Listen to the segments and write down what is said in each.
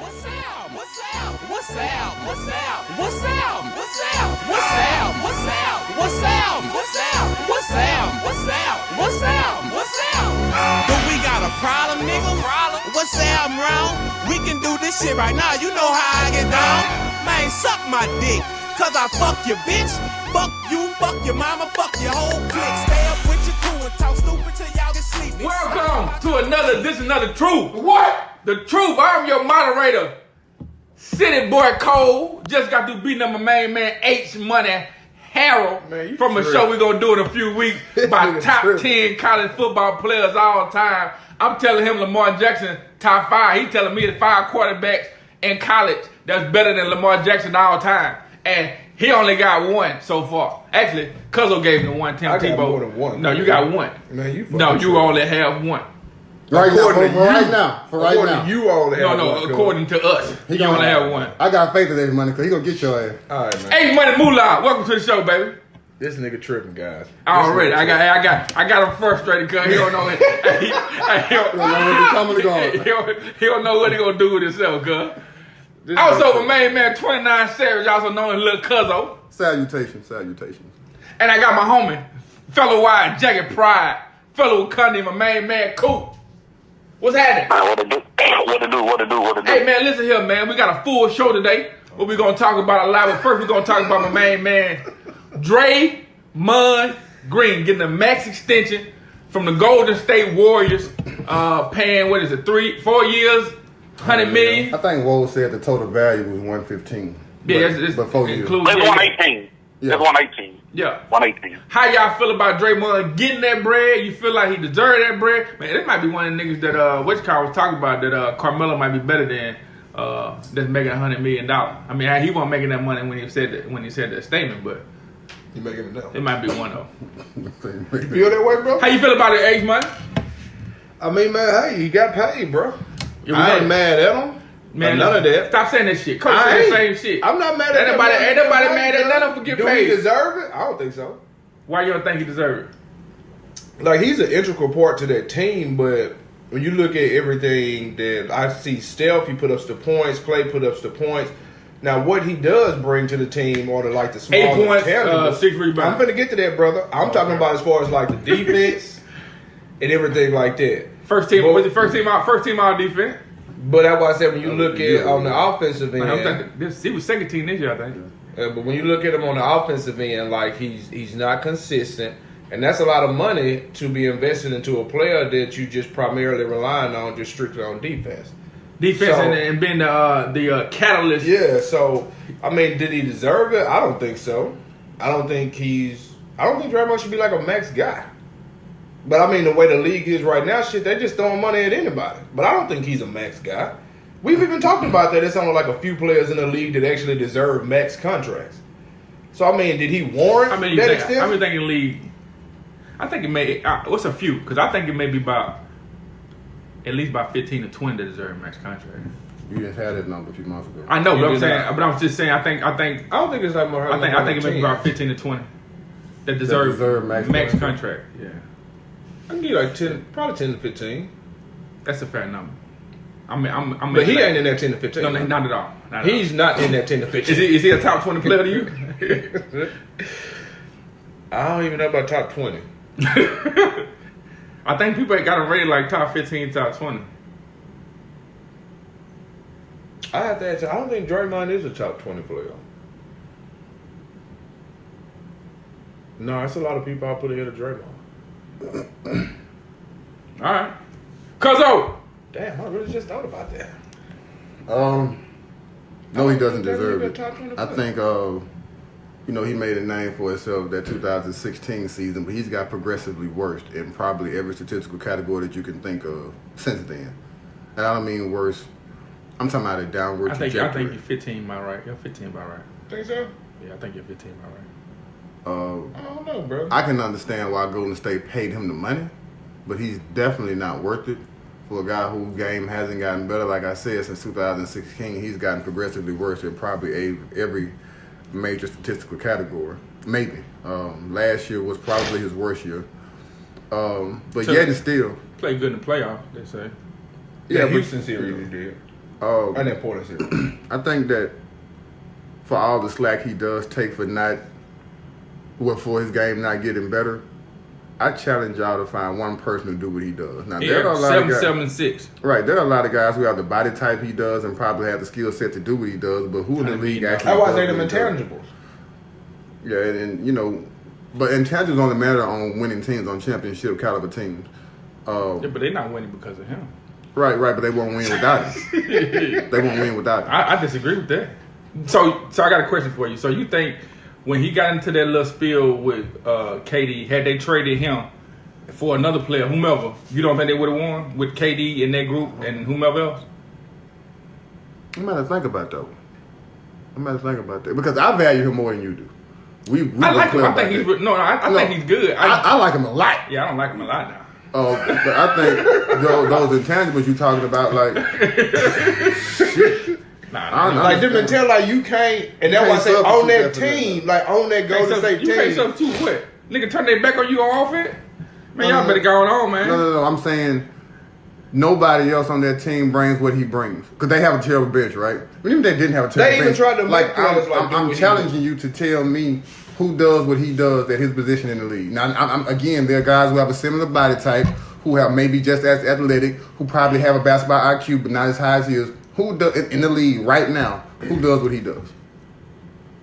What's up? What's up? What's up? What's up? What's up? What's up? What's up? What's up? What's up? What's up? What's up? What's up? What's up? What's up? But we got a problem, nigga. What's up, wrong? We can do this shit right now. You know how I get down. Man, suck my dick. Cause I fuck your bitch. Fuck you, fuck your mama, fuck your whole clique. Stay up with your crew and talk stupid till y'all get sleepy. Welcome to another truth. What? The truth. I'm your moderator, City Boy Cole. Just got to beating up my main man H Money Harold Man, from a show we're gonna do in a few weeks by top 10 college football players all time. I'm telling him Lamar Jackson top 5. He telling me the 5 quarterbacks in college that's better than Lamar Jackson all time. And he only got 1 so far. Actually, Cuzzo gave him the 1. Tim I got Tebow. more than 1. No, you got 1. Man, you No, you only have 1. Right now, According to for right you. now, for right According now. to you all have No, one, according to us, He you only have 1. I got faith in that money because he gonna get your ass. All right, man. Hey, Money Moolah, welcome to the show, baby. This nigga tripping, guys. Already, I got him frustrated because he don't know it. He don't know what he gonna do with himself, cuz. Also, my main man 29 Savage, also known as Lil Cuzzo. Salutations. And I got my homie, fellow wide Jacket Pride, fellow Cundy, my main man Coop. What's happening? What to do? Hey man, listen here, man. We got a full show today. What we gonna talk about a lot. But first, we're gonna talk about my main man, Draymond Green, getting a max extension from the Golden State Warriors, paying 4 years, $100 million. I think Wole said the total value was 115. Yeah, it's but 4 years. including. That's 118. Yeah. That's 118. Yeah. 118. How y'all feel about Draymond getting that bread? You feel like he deserved that bread? Man, this might be one of the niggas that was talking about that Carmelo might be better than that's making $100 million. I mean, he wasn't making that money when he said that statement, but You making it now. it might be one of them. You feel that way, bro? How you feel about it, H Money? I mean, man, hey, he got paid, bro. Yeah, we I know ain't that. mad at him. Man, None of that. Stop saying that shit. Coach I said the ain't. same shit. I'm not mad at Ain't nobody mad at none of them for getting Do paid. he deserve it? I don't think so. Why you don't think he deserve it? Like, he's an integral part to that team, but when you look at everything that I see, Steph, he put up the points, Clay put up the points. Now, what he does bring to the team are the small 8 points, intangibles. 6 rebounds. I'm finna get to that, brother. I'm talking about as far as like the defense and everything like that. First team, But- was it first team out defense? But that's why I said when you look at on the offensive end, He was second team this year, I think. but when you look at him on the offensive end, like he's not consistent, and that's a lot of money to be invested into a player that you just primarily relying on just strictly on defense. Defense So- and being the catalyst. Yeah, so I mean, did he deserve it? I don't think so. I don't think Draymond should be like a max guy. But I mean, the way the league is right now, shit, they just throwing money at anybody. But I don't think he's a max guy. We've even talked about that. It's only like a few players in the league that actually deserve max contracts. So I mean, did he warrant that extent? I'm thinking league. I think it may. What's a few? Because I think it may be at least about 15 to 20 that deserve max contract. You just had that number a few months ago. I know, You but I'm did saying. not. But I'm just saying. I think. I don't think it's like more. I think it may be about 15 to 20 that deserve max contract. Yeah, I can give you like 10, probably 10 to 15. that's a fair number. I'm But he ain't in that 10 to 15. No, not at all. Not at He's not in that 10 to 15. Is he a top 20 player to you? I don't even know about top 20. I think people ain't got him rated like top 15, top 20. I have to ask you, I don't think Draymond is a top 20 player. No, that's a lot of people I put ahead of Draymond. All right. Cuzzo. Damn, I really just thought about that. No, he doesn't That deserve nigga it. top 20 I think, he made a name for himself that 2016 season, but he's got progressively worse in probably every statistical category that you can think of since then. And I don't mean worse. I'm talking about a downward I think trajectory. you're 15 by right. You're 15 by right. Think so? Yeah, I think you're 15 by right. I don't know, bro. I can understand why Golden State paid him the money, but he's definitely not worth it for a guy whose game hasn't gotten better. Like I said, since 2016, he's gotten progressively worse in probably every major statistical category. Maybe. Last year was probably his worst year. But So- yet and still. Play good in the playoffs, they say. Yeah, but- Houston series he did. in that Portland series. I think that for all the slack he does take for for his game not getting better, I challenge y'all to find one person to do what he does. Now there are a lot of guys, 7, 6. right? There are a lot of guys who have the body type he does and probably have the skill set to do what he does, but who in the league actually? That's why I does say them what he does? intangibles. Yeah, and you know, but intangibles only matter on winning teams, on championship caliber teams. Yeah, but they're not winning because of him. Right, but they won't win without him. They won't win without him. I disagree with that. So I got a question for you. So you think when he got into that little spill with KD, had they traded him for another player, whomever, you don't think they would have won with KD in that group and whomever else? I'm gonna think about that because I value him more than you do. I like him. I think he's I think he's good. I like him a lot. Yeah, I don't like him a lot now. But I think those intangibles you talking about, like, shit. Like them intangibles, like you can't, and that's why I say on that team, like on that Golden State team. You can't substitute what? Nigga turn their back on you on offense? Man, y'all better go on, man. No. I'm saying nobody else on that team brings what he brings because they have a terrible bench, right? Even if they didn't have a terrible bench, they even tried to make players I'm challenging you to tell me who does what he does at his position in the league. Now, again, there are guys who have a similar body type, who have maybe just as athletic, who probably have a basketball IQ, but not as high as his. Who does in the league right now? Who does what he does?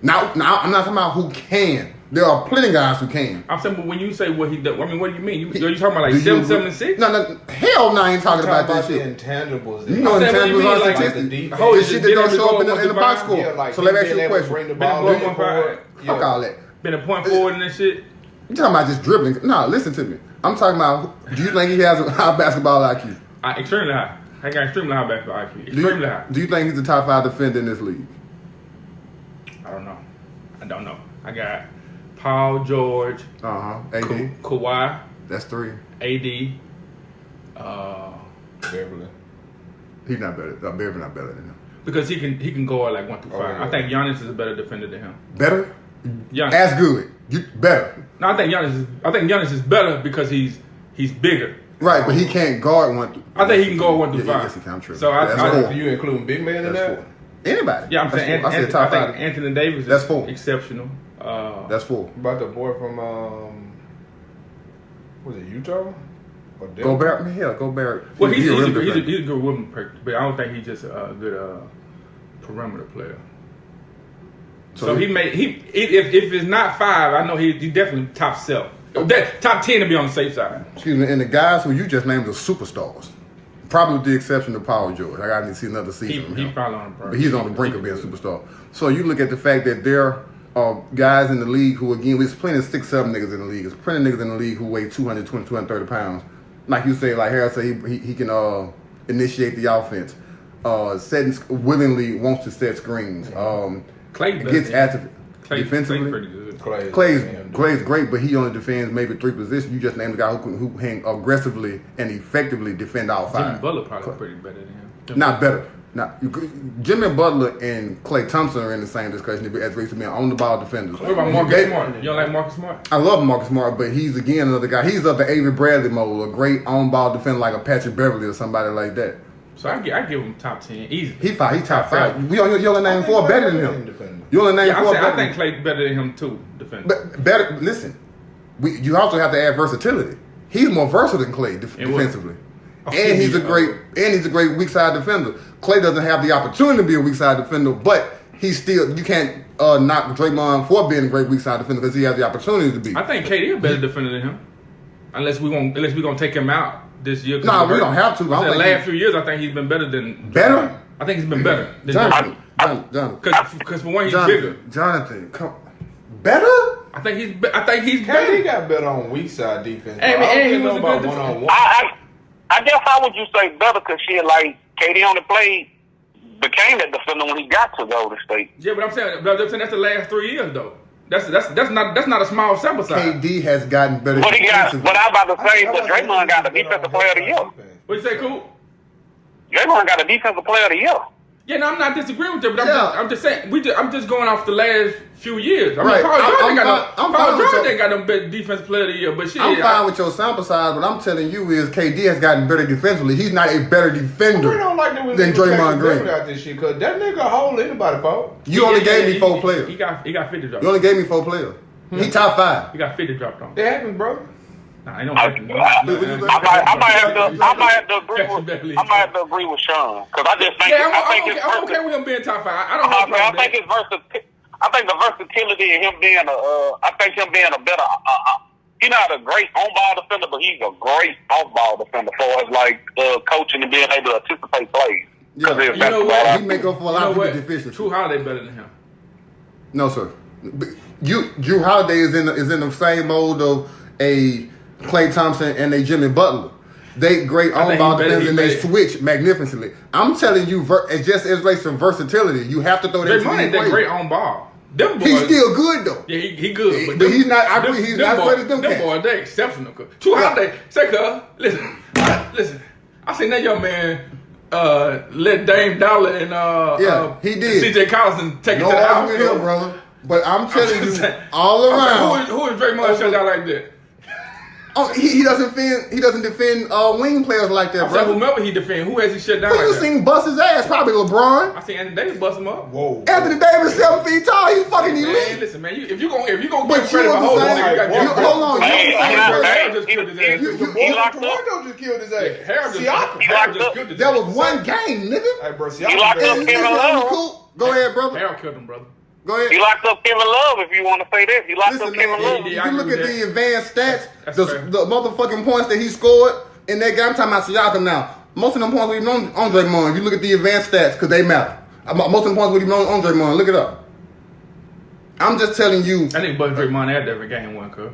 Now, I'm not talking about who can. There are plenty of guys who can. I'm saying, but when you say what he does, I mean, what do you mean? You talking about like 7, 7, 6? No, hell no, I ain't talking about that shit. Intangibles. You know intangibles are like statistics. the This shit that don't show up in the box score. Yeah, like so let me ask you a question. Bring the Been a ball point in forward. Fuck all that. Been a point forward in this shit. You talking about just dribbling? No, listen to me. I'm talking about. Do you think he has a high basketball IQ? Extremely high. I got extremely high basketball IQ. Extremely high. Do you think he's the top 5 defender in this league? I don't know. I got Paul George. AD. Kawhi. That's 3. AD. Beverly. He's not better. Beverly not better than him. Because he can go at like 1 through 5. yeah. I think Giannis is a better defender than him. Better? Giannis. As good. You better. No, I think Giannis is better because he's bigger. Right, but he can't guard 1 through. I think he can go 1 through 5. Yes, he can. So Are you including big man in that? 4. Anybody. Yeah, I'm saying I said top 5. Anthony Davis That's is 4. exceptional. That's 4. About the boy from was it Utah? Or Denver? Gobert, hell, Gobert. Well, he's a defender. good woman, but I don't think he's just a good perimeter player. So if it's not 5, I know he definitely top 7. Top 10 to be on the safe side. Excuse me, and the guys who you just named are superstars. Probably with the exception of Paul George. I got to see another season from him. He's probably on the brink. But he's on the brink of being a superstar. So you look at the fact that there are guys in the league who, again, there's plenty of 6'7" niggas in the league. There's plenty of niggas in the league who weigh 220, 230 pounds. Like you say, like Harris said, he can initiate the offense. Willingly wants to set screens. Clay gets active defensively. Clay's pretty good. Clay's great, but he only defends maybe 3 positions. You just named the guy who can aggressively and effectively defend all 5. Jimmy Butler probably pretty better than him. Not better. Jimmy Butler and Klay Thompson are in the same discussion as recently on the ball defenders. What about Marcus Smart? You don't like Marcus Smart? I love Marcus Smart, but he's again another guy. He's of the Avery Bradley mold, a great on-ball defender like a Patrick Beverly or somebody like that. So I give him top 10 easy. He top 5. You only name 4 better than him. You only name 4 better. I think Klay better than him too, defender. But better. Listen, you also have to add versatility. He's more versatile than Klay defensively. And he's a great weak side defender. Klay doesn't have the opportunity to be a weak side defender, but you can't knock Draymond for being a great weak side defender because he has the opportunity to be. I think KD is a better defender than him, unless we're gonna take him out this year. No, we don't have to. The last few years, I think he's been better than. Better? I think he's been better than Jonathan. Because for one, he's bigger. Jonathan, come. Better? I think he's better. He got better on weak side defense. And he was a good defender. I guess how would you say better? Because like KD only became that defender when he got to Golden State. Yeah, but I'm saying that's the last 3 years though. That's not a small sample size. KD has gotten better. But I'm about to say, but Draymond got the defensive player of the year. What you say, Cool? Draymond got a defensive player of the year. Yeah, no, I'm not disagreeing with you, but Yeah. I'm just saying I'm just going off the last few years. I mean, Right. Paul George I'm ain't got no better defensive player of the year, but shit. I'm fine with your sample size, but I'm telling you is KD has gotten better defensively. He's not a better defender We don't like them than Draymond Green. out this shit, cause that nigga hold anybody fault. You only gave me 4 players. He got 50 dropped. You only gave me 4 players. He top 5. He got 50 dropped on. That happens, bro. Nah, I know. I might have to agree with Sean because I just think I'm okay with him being top 5. I don't have a problem with that. I think the versatility of him being a better. He's not a great on-ball defender, but he's a great off-ball defender for us, like coaching and being able to anticipate plays. Yeah, you know what? He make up for a lot of people's deficiencies. Drew Holiday better than him. No, sir. Drew Holiday is in the same mode of a Klay Thompson and a Jimmy Butler. They great on-ball defenders and they switch magnificently. I'm telling you, it's just as relates to versatility. You have to throw that. Draymond ain't that great on-ball. Them boys, he's still good though. Yeah, he good. But he's not. I agree. He's not as great as them cats. Them boys, they exceptional. Drew Holiday, say, listen. I seen that young man let Dame Dollar and he did. C.J. Collison take it to the No house. argument here, brother. But I'm telling you, all around. Who is Draymond shut down like that? Oh, he doesn't defend wing players like that, bro. Whomever he defend, who has he shut down? Who you seen bust his ass? Probably LeBron. I seen Anthony Davis bust him up. Whoa. Anthony Davis 7 feet tall. He's fucking elite. Man, listen, man. If you gonna give him But credit for holding, hold on. Harold just killed his ass. Toronto just killed his ass. Harold just killed his ass. That was one game, nigga. Hey, bro, He locked up Kevin Love. Go ahead, brother. Harold killed him, brother. Go ahead. He locked up Kevin Love, if you want to say that. He locked up Kevin Love. If you look at the advanced stats, That's the fair. motherfucking points that he scored in that game, I'm talking about Siakam now. Most of them points were even on Draymond. If you look at the advanced stats, because they matter. Most of them points were even on Draymond. Look it up. I'm just telling you. I think Buck Draymond had every game one, cuz.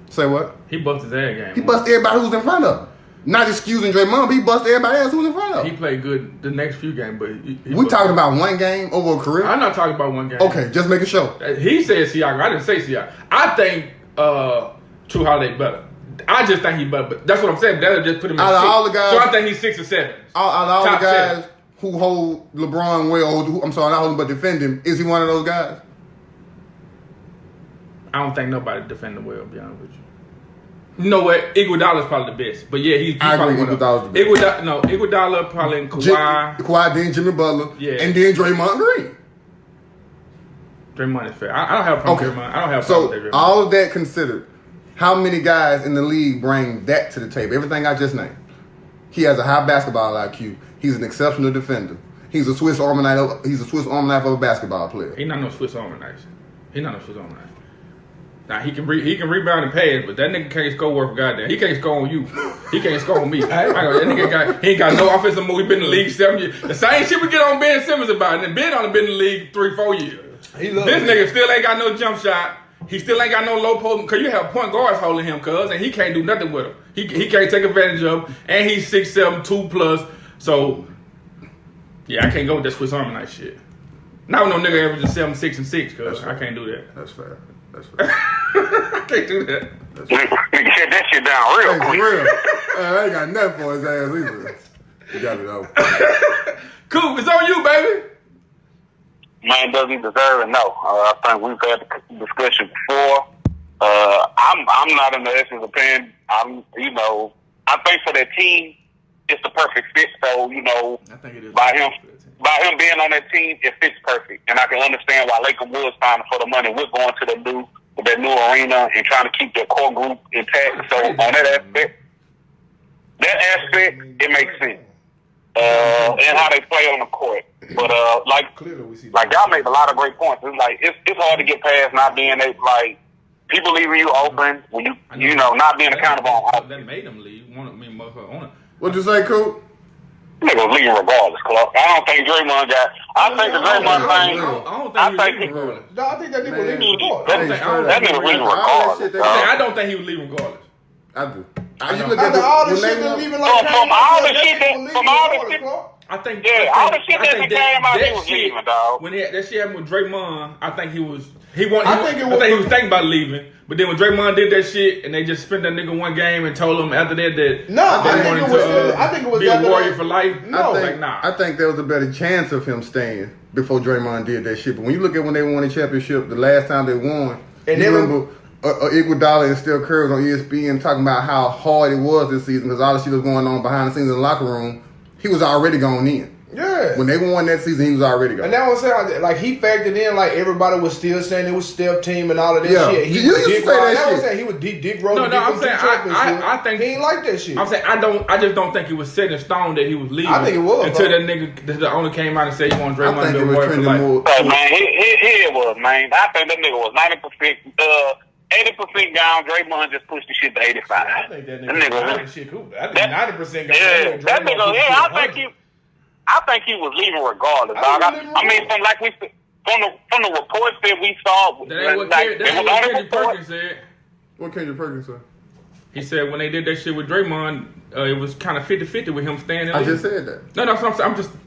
Say what? He bust his ass game. He bust everybody who's in front of him. Not excusing Draymond, but he bust everybody else who's in front of He him. played good the next few games, but We talking about one game over a career? I'm not talking about one game. Okay, just making sure. He said Siakam. I didn't say Siakam. I think Drew Holiday better. I just think he better. But that's what I'm saying. That'll just put him in Out of 6. all the guys- So I think he's 6 or 7. Out of all Top the guys 7. who hold LeBron well, I'm sorry, not hold him, but defend him, is he one of those guys? I don't think nobody defend him well, to be honest with you. You know what? Iguodala's probably the best. But yeah, he's I probably agree one of Iguodala's the best. Iguodala probably in Kawhi. Kawhi, then Jimmy Butler, Yeah. and then Draymond Green. Draymond is fair. I don't have a problem with Draymond. I don't have a problem So with Draymond. all of that considered, how many guys in the league bring that to the table? Everything I just named. He has a high basketball IQ. He's an exceptional defender. He's a Swiss Army knife. He's a Swiss Army knife of a basketball player. He's not no Swiss Army knife. Now he can rebound and pass, but that nigga can't score worth a goddamn. He can't score on you. He can't score on me. He ain't got no offensive move. He been in the league 7 years. The same shit we get on Ben Simmons about, and then Ben only been in the league 3-4 years. This nigga still ain't got no jump shot. He still ain't got no low post. Cause you have point guards holding him, and he can't do nothing with him. He can't take advantage of him, and he's 6'7", 2+. So yeah, I can't go with that Swiss Army knife shit. Not with no nigga averaging 7, 6, and 6, cause I can't do that. That's fair. I can't do that. Nigga shut that shit down real Hey, for quick. real. I ain't got nothing for his ass either. You got it though. Cool, it's on you, baby. Man, does he deserve it? No. I think we've had the discussion before. I'm not in the essence opinion. I think for that team, it's the perfect fit. So, I think it is. by him being on that team, it fits perfect. And I can understand why Laker was signing for the money. We're going to that new arena and trying to keep their core group intact. So on that aspect, it makes sense. And how they play on the court. But like y'all made a lot of great points. It's like it's hard to get past not being people leaving you open when you not being accountable on. That made them leave. What'd you say, Coop? Nigga was leaving regardless, Clark. I don't think Draymond got. I think the Draymond thing. I think he was leaving regardless. No, I think that nigga was leaving regardless. That nigga leaving regardless. I don't think he was leaving regardless. I do. After all the shit that leaving like from all the shit that I think all the shit that came out, he was leaving, dog. When that shit happened with Draymond, I think he was thinking about leaving. But then when Draymond did that shit and they just spent that nigga one game and told him after that they wanted to be a warrior for life. No, I think there was a better chance of him staying before Draymond did that shit. But when you look at when they won the championship, the last time they won, and you remember Iguodala and Steph Curry was on ESPN talking about how hard it was this season because all the shit was going on behind the scenes in the locker room. He was already gone in. Yeah. When they won that season, he was already gone. And that was saying, like, he factored in, like, everybody was still saying it was Steph team and all of that shit. You used to say that shit. Saying he was Dick Rose. No, I'm saying I think he ain't like that shit. I'm saying I just don't think it was set in stone that he was leaving. I think it was until that nigga the owner came out and said he wanted Draymond to be a warrior for life. Hey, man, here it was, man. I think that nigga was 90%. 80% down, Draymond just pushed the shit to 85. I think that nigga shit cool. I think 90% gone. Yeah, that nigga. I think he was leaving regardless, dog. I mean, from the reports that we saw, that ain't what Kendrick Perkins said. What Kendrick Perkins said? He said when they did that shit with Draymond, it was kind of 50-50 with him staying there. I just said that. No,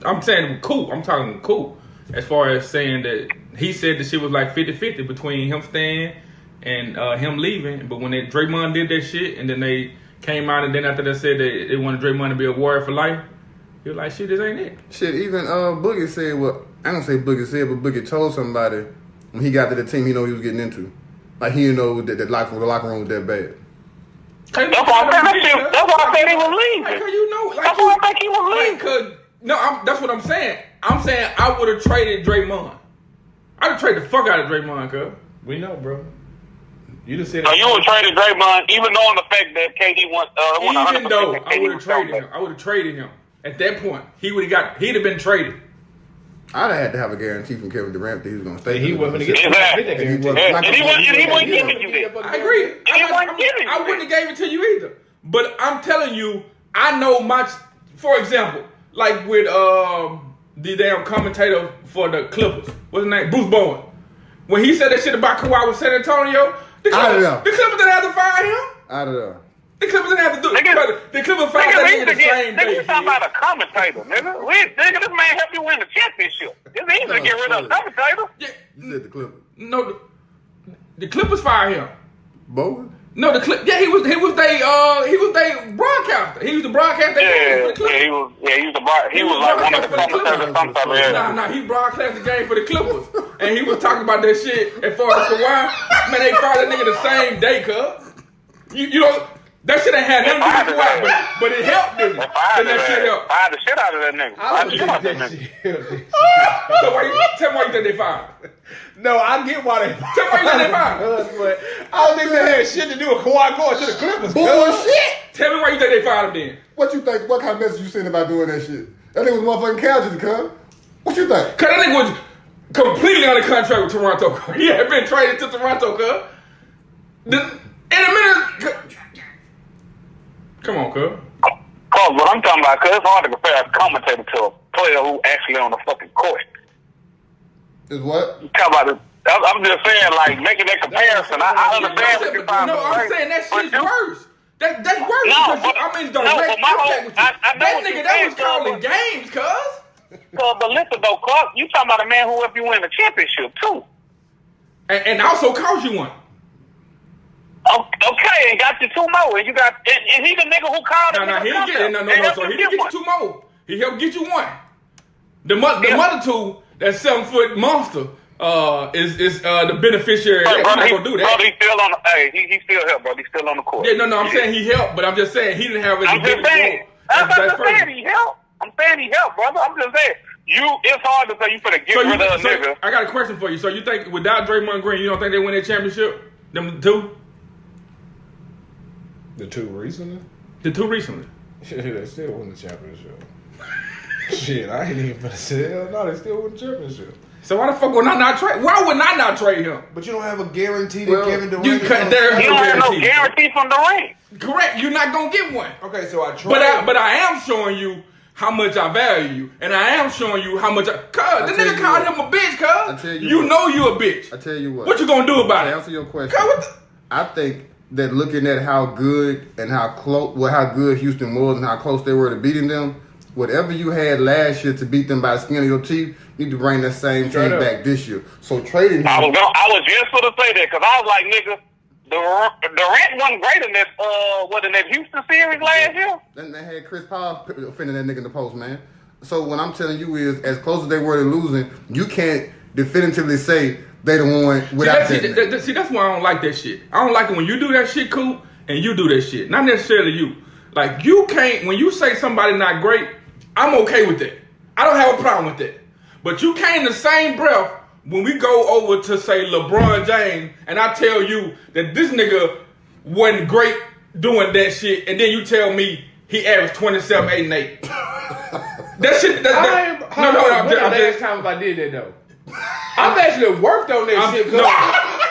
I'm saying cool. I'm talking cool. As far as saying that he said the shit was like 50-50 between him staying and him leaving. But when Draymond did that shit and then they came out and then after they said that they wanted Draymond to be a warrior for life, he was like, shit, this ain't it. Shit, even Boogie said I don't say Boogie said, but Boogie told somebody when he got to the team he know he was getting into. Like he didn't know that the locker room was that bad. That's why I said he was leaving. Like, you know, that's why I think he was leaving. That's what I'm saying. I'm saying I would have traded Draymond. I'd have traded the fuck out of Draymond, cuz. We know, bro. You just said so you would have traded Draymond, even knowing the fact that KD won. Even though I would have traded him, I would have traded him. At that point, he'd have been traded. I'd have had to have a guarantee from Kevin Durant that he was going to stay. He wasn't going to get that. And he wasn't giving you that. I agree. I wouldn't have gave it to you either. But I'm telling you, I know for example, like with the damn commentator for the Clippers, what's his name? Bruce Bowen. When he said that shit about Kawhi with San Antonio, the Clippers didn't have to fire him. I don't know. The Clippers didn't have to do it. The Clippers fired that nigga the same day. Nigga, talking about a commentator, nigga. This man helped you win the championship. It's easy to get rid of a commentator. Yeah. You said the Clippers. No, the Clippers fired him. Bowen? No, he was they broadcaster. He was the broadcaster. He was like one of the commentators. He broadcast the game for the Clippers, and he was talking about that shit. As far as Kawhi, man, they fired that nigga the same day, cuz. You know, that shit ain't had nothing to do with Kawhi, but it helped, didn't it? That shit helped. Fired the shit out of that nigga. So tell me why you think they fired? No, I get why they fired. Tell me why you think they fired. But I don't think they had shit to do with Kawhi going to the Clippers. Bullshit. Tell me why you think they fired him then. What you think? What kind of message you sent about doing that shit? That nigga was motherfucking casualty, cuz. What you think? Cuz that nigga was completely under contract with Toronto. He had been traded to Toronto, cuz. In a minute. Come on, cuz. Cuz what I'm talking about, cuz it's hard to compare a commentator to a player who actually on the fucking court. Is what? You talk about it. I'm just saying, like, making that comparison. I understand what you're talking about. No, I'm saying that shit's worse. That's worse because I'm in direct contact with you. That nigga, that was calling games, cuz. But listen, though, Clark, you talking about a man who helped you win the championship, too. And also cost you one. Okay, and got you two more. And you got, is he the nigga who called him? No, he didn't get you two more. He helped get you one. The mother two, that 7-foot monster, is the beneficiary. He's not gonna do that. Brother, he's still on the, he still helped, bro. He's still on the court. Yeah, no, I'm saying he helped, but I'm just saying he didn't have his ability. I'm just saying he helped. I'm saying he helped, brother. I'm just saying. It's hard to say you finna get rid of a nigga. I got a question for you. So you think without Draymond Green, you don't think they win that championship? Them two? The two recently? The two recently. Shit, they still won the championship. Shit, I ain't even finna say hell no, they still won the championship. So why the fuck would I not trade? Why would I not trade him? But you don't have a guarantee that Kevin Durant. You don't have no guarantee from Durant. Correct. You're not gonna get one. Okay, so I trade. But I am showing you how much I value you, and I am showing you how much. Cuz the nigga called him a bitch. Cuz you know you a bitch. I tell you what. What you gonna do about it? To answer your question. I think that looking at how good and how close, how good Houston was and how close they were to beating them, Whatever you had last year to beat them by the skin of your teeth, you need to bring that same team back this year. So trading him. I was just going to say that because I was like, nigga, Durant wasn't great in that Houston series last year. Then they had Chris Paul fending that nigga in the post, man. So what I'm telling you is, as close as they were to losing, you can't definitively say they the one without that. See, that's why I don't like that shit. I don't like it when you do that shit, Coop, and you do that shit. Not necessarily you. Like, you can't, when you say somebody not great, I'm okay with that. I don't have a problem with that. But you can't in the same breath when we go over to, say, LeBron James, and I tell you that this nigga wasn't great doing that shit, and then you tell me he averaged 27, 8, and 8. That shit, I'm last time I did that, though? I've actually worked on that shit.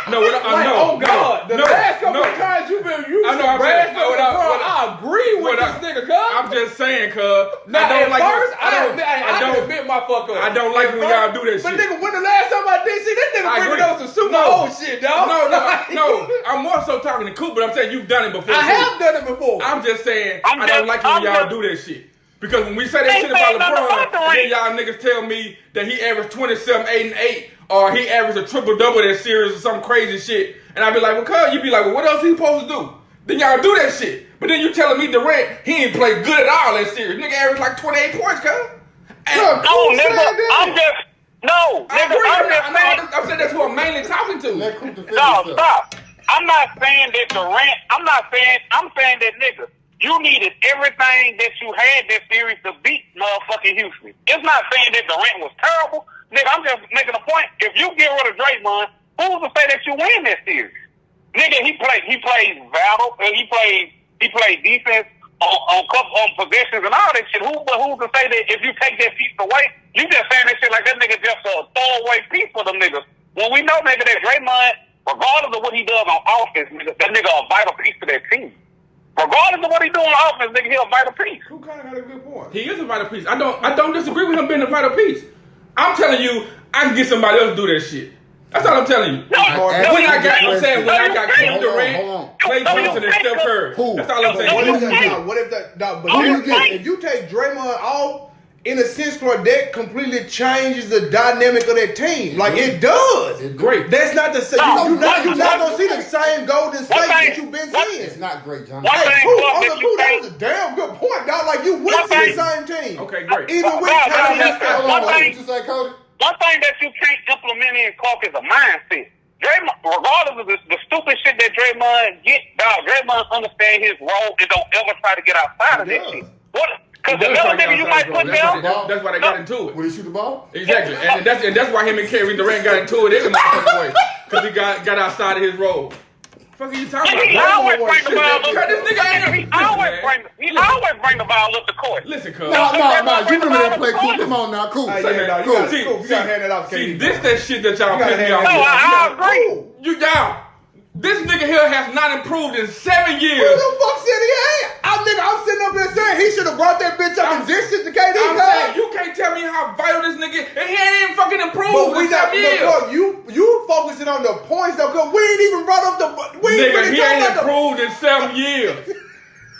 Oh God, the last couple of times you've been using I agree with this nigga, cuz. I'm just saying, cuz. Now, I don't admit my fuck up. I don't like when y'all do that shit. But nigga, when the last time I did see that nigga bringing up some super old shit, dog. No. I'm more so talking to Coop, but I'm saying you've done it before. I have done it before. I'm just saying I don't like when y'all do that shit. Because when we say that shit about LeBron, then y'all niggas tell me that he averaged 27, 8, and 8, or he averaged a triple-double that series or some crazy shit. And I be like, well, cuz, you be like, well, what else he supposed to do? Then y'all do that shit. But then you telling me Durant, he ain't played good at all that series. Nigga averaged like 28 points, cuz. I'm saying that's who I'm mainly talking to. No, stop. I'm not saying that Durant, I'm saying that nigga, you needed everything that you had this series to beat motherfucking Houston. It's not saying that Durant was terrible. Nigga, I'm just making a point. If you get rid of Draymond, who's to say that you win this series? Nigga, he plays battle, he plays defense on possessions and all that shit. Who's to say that if you take that piece away, you just saying that shit like that nigga just a throwaway piece for them niggas. When we know, nigga, that Draymond, regardless of what he does on offense, nigga, that nigga a vital piece to that team. Regardless of what he do on offense, nigga, he a vital piece. Who kind of got a good point? He is a vital piece. I don't disagree with him being a vital piece. I'm telling you, I can get somebody else to do that shit. That's all I'm telling you. When I got Kevin Durant, Klay Thompson, and Steph Curry. That's all I'm saying. If you take Draymond off, in a sense, that completely changes the dynamic of that team. Like, it does. It's great. That's not the same. You're not going to see the same Golden State that you've been seeing. It's not great, John. Hey, that was a damn good point, dog. Like, you went to the same team. Okay, great. Even with Cody. One thing that you can't implement in Clark is a mindset. Draymond, regardless of the stupid shit that Draymond get, dog, Draymond understand his role and don't ever try to get outside of that shit. What? Because the other nigga you might put down. That's why they got into it. Will he shoot the ball? Exactly. And that's why him and Kevin Durant got into it in the way. Because he got outside of his role. What the fuck are you talking about? He always bring the ball up. This nigga He always bring the ball up the court. Listen, cuz. No. You remember that play, Cool? Come on now, Cool. You gotta hand that off, See, this that shit that y'all piss me off. No, I agree. Y'all. This nigga here has not improved in 7 years. Who the fuck said he had? I'm sitting up there saying he should have brought that bitch up and dished it to KD. I'm saying, you can't tell me how vital this nigga, and he ain't even fucking improved in 7 years. But you focusing on the points though, because we ain't even brought up Nigga, he ain't improved in 7 years.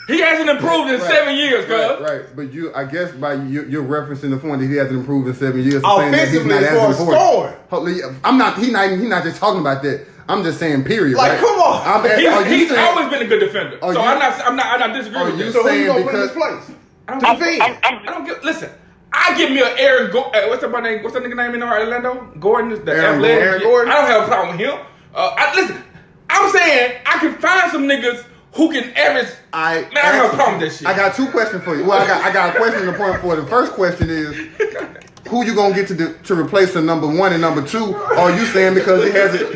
He hasn't improved in 7 years, cuz. Right. But I guess by you're referencing the point that he hasn't improved in 7 years. Offensively, as far as scoring. He's not just talking about that. I'm just saying, period. Like, right? come on. He's always been a good defender. So I'm not disagreeing with you. So who you gonna put in his place? I don't get. Listen, I give me an Aaron. What's that name? What's that nigga name in Orlando? Gordon, Aaron Gordon. I don't have a problem with him. Listen, I'm saying I can find some niggas who can average. I don't have a problem with that shit. I got two questions for you. Well, I got a question to point for. The first question is, who you gonna get to replace the number one and number two? Or are you saying because he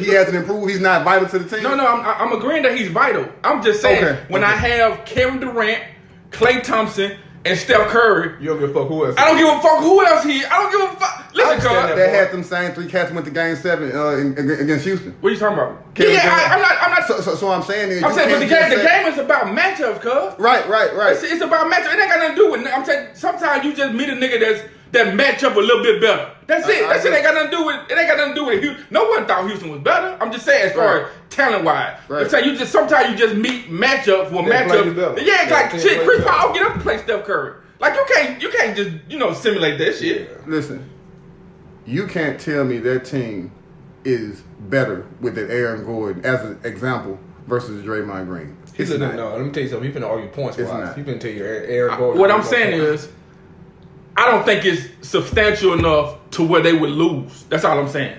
hasn't improved, he's not vital to the team? No, I'm agreeing that he's vital. I'm just saying I have Kevin Durant, Klay Thompson, and Steph Curry. You don't give a fuck who else. I don't give a fuck who else he. I don't give a fuck. Listen, cuz they had them same 3 cats went to Game 7 against Houston. What are you talking about? I'm not. So I'm saying is, I'm saying, but the game is about matchups, cuz. Right. It's about matchups. It ain't got nothing to do with. I'm saying sometimes you just meet a nigga that match up a little bit better. That's it. That shit ain't got nothing to do with. It ain't got nothing to do with Houston. No one thought Houston was better. I'm just saying as far as talent wise. Right. I'm saying sometimes you just meet matchups with matchups. Yeah, like shit. Chris Paul get up and play Steph Curry. Like you can't just simulate that shit. Listen, you can't tell me that team is better with an Aaron Gordon as an example versus Draymond Green. It's not. No, let me tell you something. He's finna argue points wise. He's finna tell you Aaron Gordon. What I'm saying is, I don't think it's substantial enough to where they would lose. That's all I'm saying.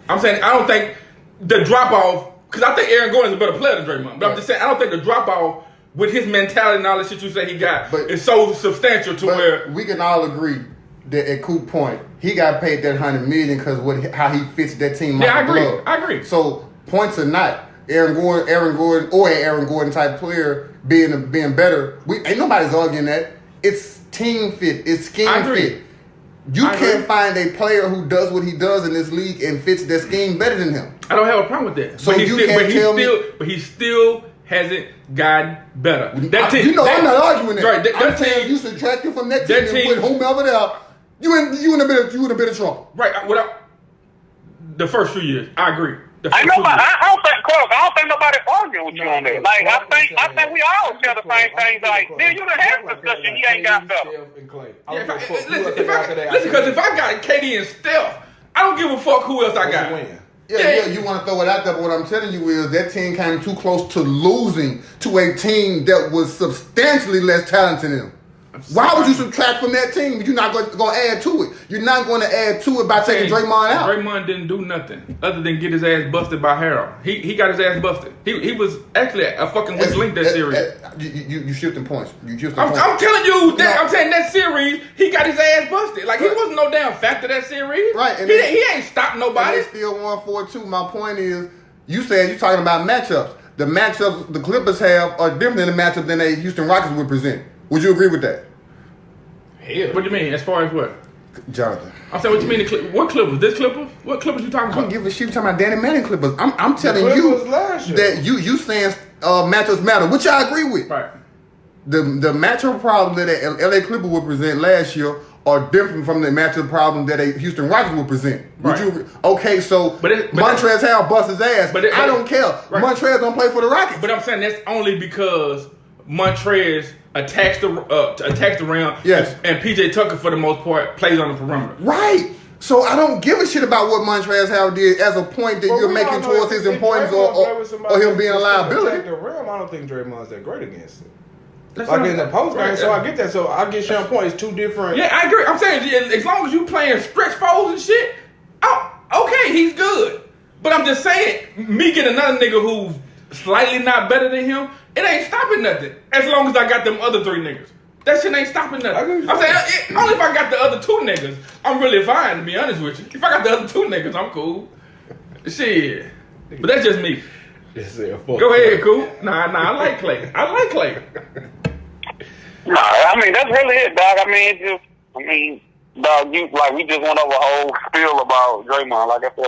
I'm saying I don't think the drop off, because I think Aaron Gordon is a better player than Draymond. But I'm just saying I don't think the drop off with his mentality and all the shit you say he got is so substantial to where we can all agree that at Coop Point he got paid that $100 million because how he fits that team. Yeah, I agree. So points or not, Aaron Gordon, or an Aaron Gordon type player being better. Ain't nobody's arguing that. It's team fit. It's scheme fit. You can't find a player who does what he does in this league and fits their scheme better than him. I don't have a problem with that. So but he still hasn't gotten better. I'm not arguing that. Right, I'm saying you subtract him from that team and put whomever there. You in a bit of trouble. Right. The first few years, I agree. I don't think nobody's arguing with you on that. Like I think we all share the same thing. Like, you done had a discussion. He ain't got better. Listen, because if I got KD and Steph, I don't give a fuck who else I got. Yeah, you want to throw it out there, but what I'm telling you is that team came too close to losing to a team that was substantially less talented than them. Why would you subtract from that team? You're not going to add to it. You're not going to add to it by taking Draymond out. Draymond didn't do nothing other than get his ass busted by Harold. He got his ass busted. He was actually a fucking weak link that series. You shifting points. I'm telling you that. I'm saying that series, he got his ass busted. Like, he wasn't no damn factor that series. Right. And he ain't stopped nobody. And they still won 4-2. My point is, you said you're talking about matchups. The matchups the Clippers have are different than the matchups than the Houston Rockets would present. Would you agree with that? Hell. What do you mean? As far as what? Jonathan. I'm saying, what you mean? What Clippers? This Clippers? What Clippers you talking about? I don't give a shit. You talking about Danny Manning Clippers. I'm telling you that you saying matchups matter, which I agree with. Right. The matchup problem that a LA Clipper would present last year are different from the matchup problem that a Houston Rockets would present. Right. Would you? Okay, so Montrezl Harrell busts his ass. I don't care. Right. Montrezl don't play for the Rockets. But I'm saying that's only because Montrezl attacks the rim. Yes. And PJ Tucker, for the most part, plays on the perimeter. Right. So I don't give a shit about what Montrezl Harrell did as a point that you're making towards his importance or him being a liability. The rim, I don't think Draymond's that great against it. Like in the post game, so I get that. So I get Sean point. It's two different. Yeah, I agree. I'm saying as long as you playing stretch fours and shit, okay, he's good. But I'm just saying, me getting another nigga who's slightly not better than him, it ain't stopping nothing. As long as I got them other three niggas. That shit ain't stopping nothing. I'm saying, only if I got the other two niggas, I'm really fine, to be honest with you. If I got the other two niggas, I'm cool. Shit. But that's just me. Go ahead, cool. Nah, I like Clay. Nah, I mean, that's really it, dog. Dog, we just went over a whole spiel about Draymond. Like I said,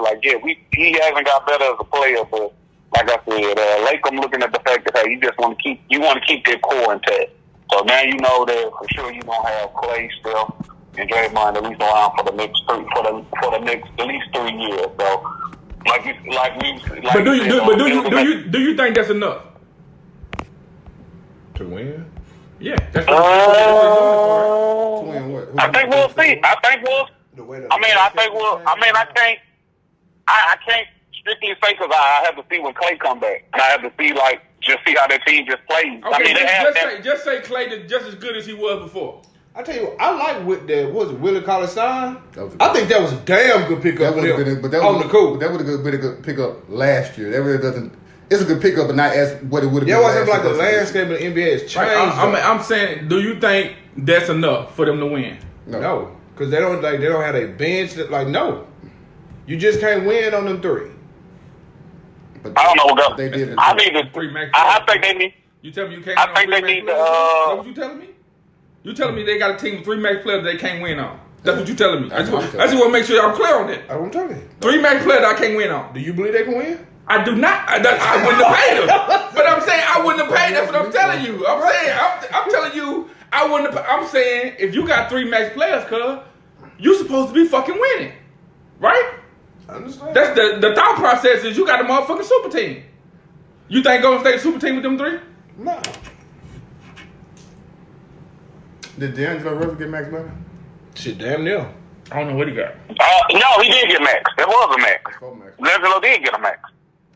he hasn't got better as a player, but like I said, Lakem looking at the fact that you just want to keep their core intact. So now you know that for sure you're gonna have Clay, Steph, and Draymond at least around for the next at least 3 years. So but do you think that's enough to win? Yeah, that's what to win what? I think we'll see. I can't strictly say because I have to see when Clay come back. And I have to see see how that team just plays. Okay, just say Clay is just as good as he was before. I tell you, I like Willie Cauley-Stein. I think that was a damn good pickup on the court. That would have been a good pickup last year. That really doesn't. It's a good pickup, but not as what it would have been. Yeah, wasn't like the landscape of the NBA has changed. Right, I'm saying, do you think that's enough for them to win? No, because they don't have a bench no. You just can't win on them three. But I don't know what they did. I think they need. You tell me you can't. I think they need what you telling me? You telling me they got a team of 3 max players they can't win on? That's what you telling me. I just want to make sure I'm clear on that. That's what I'm telling you. 3 max players I can't win on. Do you believe they can win? I do not. I wouldn't have paid them. But I'm saying I wouldn't have paid. That's what I'm telling you. I'm telling you I wouldn't have. I'm saying if you got 3 max players, cuz you supposed to be fucking winning, right? I understand. That's the thought process is you got a motherfucking super team. You think Golden State super team with them 3? No. Did D'Angelo Russell get max money? Shit, damn near. I don't know what he got. No, he did get max. There was a max. D'Angelo did get a max.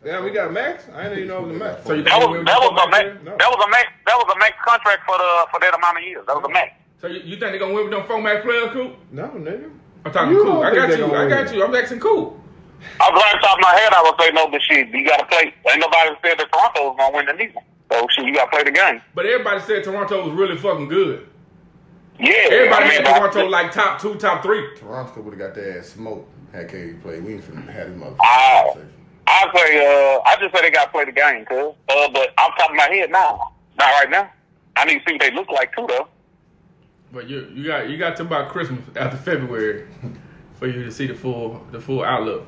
Damn, we got a max? I didn't even know it was a max. So you That was a max. No. That was a max contract for that amount of years. That was a max. So you think they're gonna win with them 4 max players, Coop? No, nigga. I'm talking You Coop. don't I think got they you. gonna I win. got you. I'm asking Coop. I was right top of my head. I would say no, but shit, you got to play. Ain't nobody said that Toronto was gonna win the league. So shit, you got to play the game. But everybody said Toronto was really fucking good. Yeah, Everybody had Toronto like top 2, top 3. Toronto would have got their ass smoked had KD played. We ain't finna have his motherfucker. I just say they got to play the game, cuz. But I'm top of my head now. Not right now. I need to see what they look like too, though. But you got to about Christmas after February for you to see the full outlook.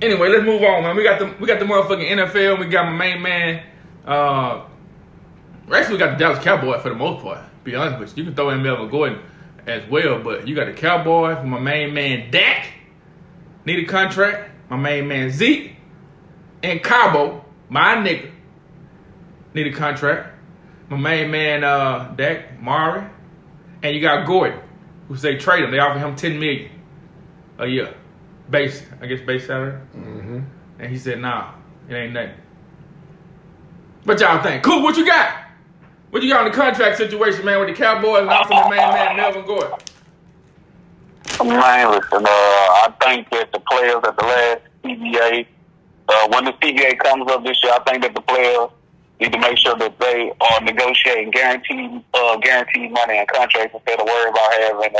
Anyway, let's move on, man. We got the motherfucking NFL. We got my main man. Actually, we got the Dallas Cowboys for the most part. Be honest with you, you can throw in Melvin Gordon as well, but you got the Cowboys. My main man Dak need a contract. My main man Zeke and Cabo, my nigga, need a contract. My main man Dak, Amari, and you got Gordon, who say trade him. They offer him $10 million a year, base salary. Mm-hmm. And he said, "Nah, it ain't nothing." What y'all think? Cool. What you got? What you got on the contract situation, man, with the Cowboys and also the main man Melvin Gordon? Man, listen, I think that the players at the last CBA, when the CBA comes up this year, I think that the players need to make sure that they are negotiating guaranteed money and contracts instead of worrying about having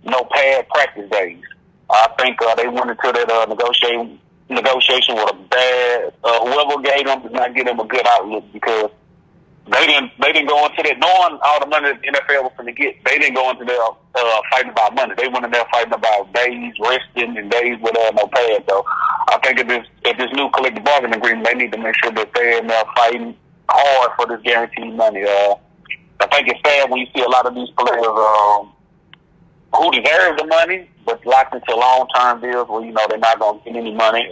no pad practice days. I think they went into that negotiation with a bad. Whoever gave them did not give them a good outlook because they didn't go into that knowing all the money that the NFL was going to get. They didn't go into there fighting about money. They went in there fighting about days resting and days with no pay. So I think if this new collective bargaining agreement, they need to make sure that they're in there fighting hard for this guaranteed money. I think it's sad when you see a lot of these players who deserve the money but locked into long-term deals where they're not going to get any money.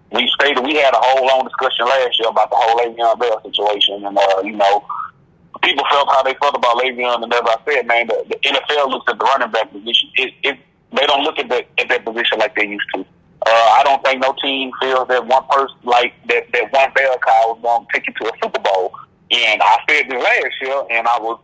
We had a whole long discussion last year about the whole Le'Veon Bell situation, and people felt how they felt about Le'Veon, and as I said, man, the NFL looks at the running back position. They don't look at that position like they used to. I don't think no team feels that one person like that one bell cow is going to take you to a Super Bowl. And I said this last year, and I was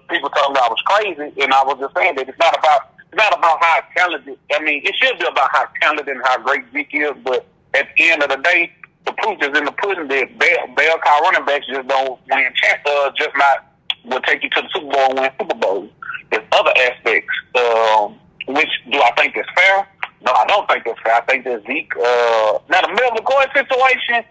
people told me I was crazy, and I was just saying that it's not about how talented. I mean, it should be about how talented and how great Zeke is, but at the end of the day, the proof is in the pudding that bell cow running backs just don't win. Will take you to the Super Bowl and win Super Bowls. There's other aspects. Which do I think is fair? No, I don't think it's fair. I think that Zeke, now the Melvin Gordon situation,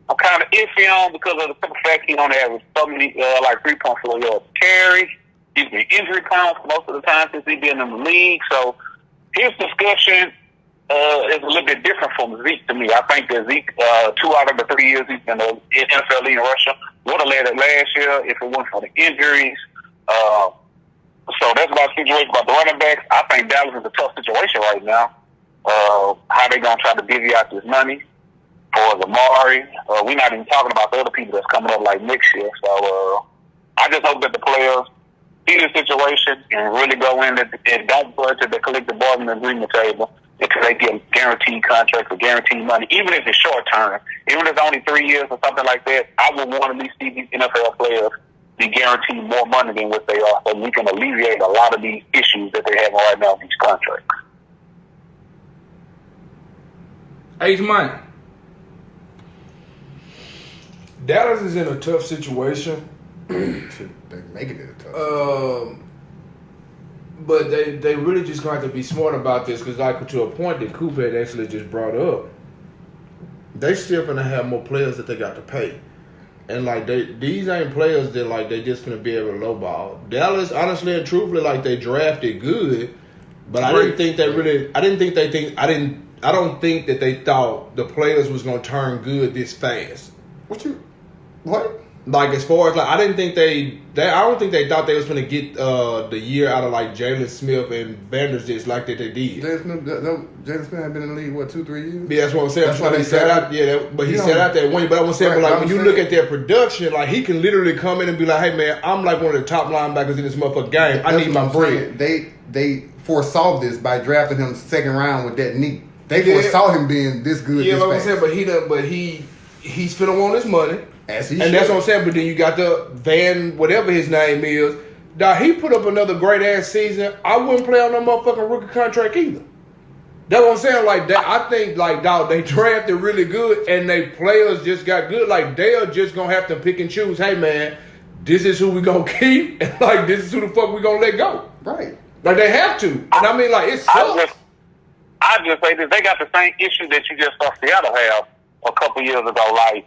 I'm kind of iffy on because of the simple fact he only averaged so many, like 3.4 yards carry. He's been injury prone most of the time since he's been in the league. So his discussion is a little bit different from Zeke to me. I think that Zeke, 2 out of the 3 years he's been in the NFL league in Russia, would have led it last year if it wasn't for the injuries. So that's about the situation about the running backs. I think Dallas is a tough situation right now. How they gonna try to divvy out this money for Amari? We're not even talking about the other people that's coming up like next year. So I just hope that the players see the situation and really go in and don't budge at the collective bargaining agreement table until they get guaranteed contracts or guaranteed money, even if it's short term, even if it's only 3 years or something like that. I would want to at least see these NFL players be guaranteed more money than what they are, so we can alleviate a lot of these issues that they have right now with these contracts. H money. Dallas is in a tough situation. They're making it a tough. But they really just going to have to be smart about this because, like, to a point that Coop had actually just brought up, they still going to have more players that they got to pay. And, like, these ain't players that, like, they just going to be able to lowball. Dallas, honestly and truthfully, like, they drafted good, but I don't think that they thought the players was going to turn good this fast. What? Like as far as like, I didn't think I don't think they thought they was gonna get the year out of like Jalen Smith and Vanderjagt like that they did. Jalen Smith had been in the league what 2-3 years. Yeah, that's what I'm saying. That's why he sat out. Yeah, but he sat out that one. But I was saying, but like when you look at their production, like he can literally come in and be like, "Hey man, I'm like one of the top linebackers in this motherfucking game. I need my bread." They foresaw this by drafting him second round with that knee. They foresaw him being this good. Yeah, like I said, but he's finna want his money. As he and should. That's what I'm saying. But then you got the Van, whatever his name is. Dog, he put up another great ass season. I wouldn't play on no motherfucking rookie contract either. That's what I'm saying. Like that, I think like dog, they drafted really good, and they players just got good. Like they're just gonna have to pick and choose. Hey man, this is who we gonna keep, and like this is who the fuck we gonna let go. Right. Like they have to. And I mean, like it sucks. I just say this: they got the same issue that you just saw Seattle have a couple years ago. Like.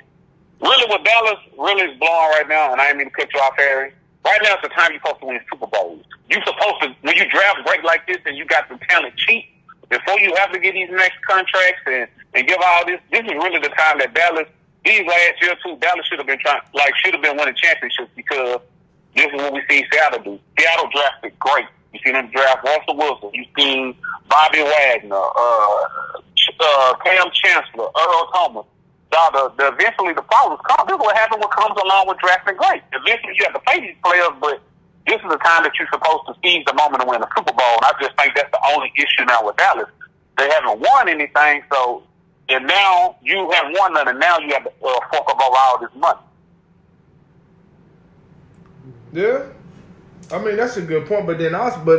Really, what Dallas really is blowing right now, and I didn't mean to cut you off, Harry. Right now, it's the time you're supposed to win Super Bowls. You're supposed to, when you draft great like this and you got the talent cheap, before you have to get these next contracts and give all this, this is really the time that Dallas, these last year too, Dallas should have been winning championships because this is what we see Seattle do. Seattle drafted great. You seen them draft Russell Wilson. You seen Bobby Wagner, Cam Chancellor, Earl Thomas. Eventually the problems come. This is what happens what comes along with drafting great. Eventually you have to pay these players, but this is the time that you're supposed to seize the moment to win a Super Bowl. And I just think that's the only issue now with Dallas. They haven't won anything, and now you haven't won nothing. Now you have to fork over all this money. Yeah. I mean, that's a good point, but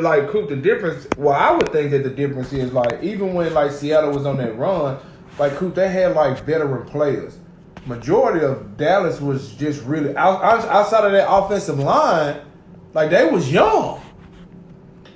like, Coop, the difference, well, I would think that the difference is, like, even when, like, Seattle was on that run, like, Coop, they had, like, veteran players. Majority of Dallas was just really, outside of that offensive line, like, they was young.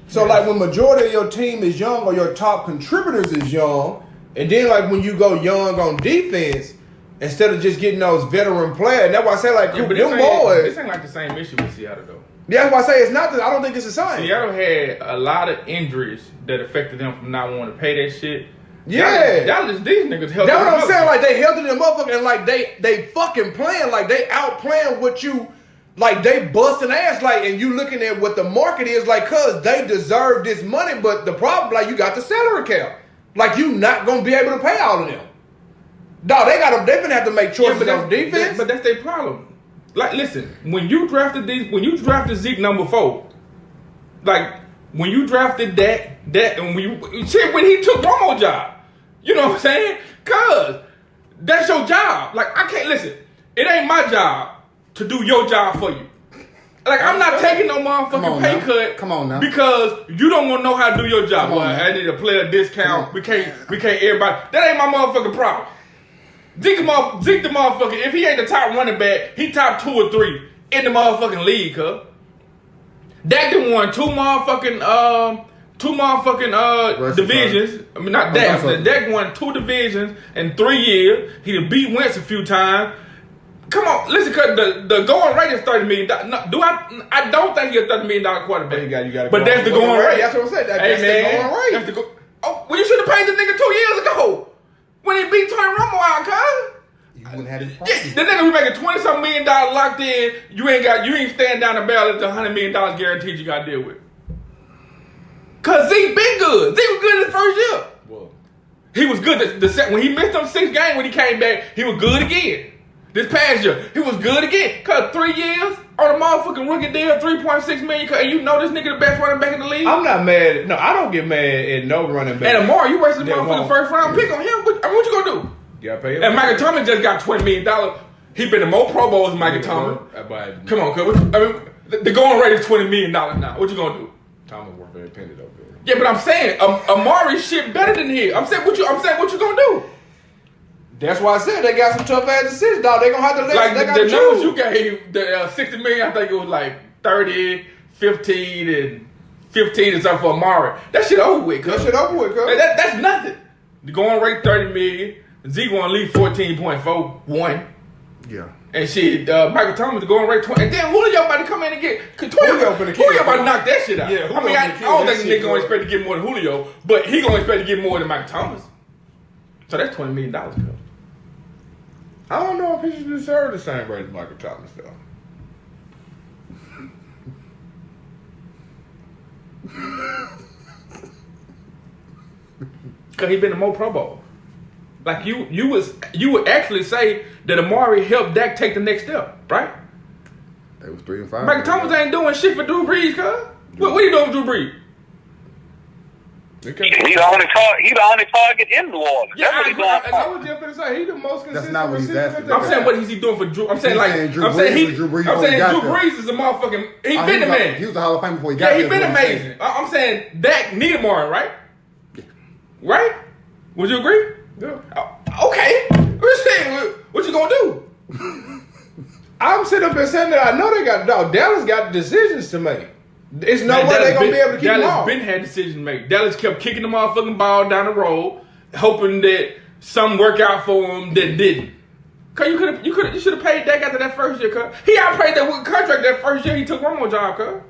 So, like, when majority of your team is young or your top contributors is young, and then, like, when you go young on defense, instead of just getting those veteran players, that's why I say, like, Coop, them boys. This ain't like the same issue with Seattle, though. Yeah, that's why I say it's not. I don't think it's the same. Seattle had a lot of injuries that affected them from not wanting to pay that shit. Yeah, Dallas, these niggas held. That's what I'm saying. Like they held them motherfucker, and like they fucking playing. Like they outplaying what you. Like they busting ass. Like and you looking at what the market is. Like cause they deserve this money, but the problem like you got the salary cap. Like you not gonna be able to pay all of them. Dog, they gonna have to make choices on defense. But that's their problem. Like, listen, when you drafted Zeke number 4, like when you drafted that, and when he took Romo's job, you know what I'm saying? Cause that's your job. Like, I can't listen. It ain't my job to do your job for you. Like, I'm not taking no motherfucking pay cut. Come on now. Because you don't want to know how to do your job. Well, I need a player discount. We can't everybody. That ain't my motherfucking problem. Zeke the motherfucker, if he ain't the top running back, he top 2 or 3 in the motherfucking league, huh? Dak done won two motherfucking divisions. I mean, not Dak. Dak won 2 divisions in 3 years. He done beat Wentz a few times. Come on, listen, cause the going rate is $30 million. I don't think he's a $30 million quarterback. You gotta but that's the going rate. That's what I'm saying. That's the going rate. Well, you should have paid the nigga 2 years ago. When he beat Tony Romo out, cuz. You wouldn't have this the nigga be making $20-something million locked in. You ain't standing down the barrel at the $100 million guaranteed you got to deal with. Cause Zeke been good. Zeke was good in the first year. Whoa. He was good. When he missed them 6 games when he came back, he was good again. This past year, he was good again. Cause 3 years on a motherfucking rookie deal, $3.6 million. And you know this nigga the best running back in the league. I'm not mad. No, I don't get mad at no running back. And Amari, you wasted the motherfucking first round pick on him. What you gonna do? You gotta pay him. And Michael Thomas just got $20 million. He been in more Pro Bowls than Michael Thomas. Come on, cuz. I mean, the going rate is $20 million now. What you gonna do? Thomas worth every penny though. Yeah, but I'm saying Amari's shit better than his. I'm saying what you gonna do? That's why I said they got some tough ass decisions, dog. They gonna have to let like they the numbers you gave, the $60 million. I think it was like 30, 15, and 15 or something for Amari. That shit over with, cuz. That's nothing. The going rate $30 million. Zeke gonna leave 14.41. Yeah. And shit, Michael Thomas the going rate 20. And then Julio about to come in and get Julio about to knock that shit out. Yeah, I mean, I don't think the nigga gonna expect to get more than Julio, but he gonna expect to get more than Michael Thomas. So that's $20 million, cuz. I don't know if he should deserve the same rate as Michael Thomas, though. Because he been in more Pro Bowls. Like you would actually say that Amari helped Dak take the next step, right? They was 3 and 5. Michael Thomas ain't doing shit for Drew Brees, cuz. What you doing with Drew Brees? He the only target in New Orleans. Yeah, That's what he's doing. I was just gonna say he the most consistent. That's not what he's receiver. asking. I'm saying what is he doing for Drew? I'm saying Drew Brees is a motherfucking. He been the man. He was a Hall of Fame before he got Yeah, there. he been amazing. I'm saying Dak needed Amari, right? Right? Would you agree? Yeah. Okay. What you gonna do? I'm sitting up and saying that I know they got Dallas got decisions to make. It's no way they're gonna be able to keep Dallas them all. been had decisions to make. Dallas kept kicking the motherfucking ball down the road, hoping that some work out for him that didn't. Cause you should have paid Dak after that first year, cuz. He outplayed that contract that first year he took one more job, cuz.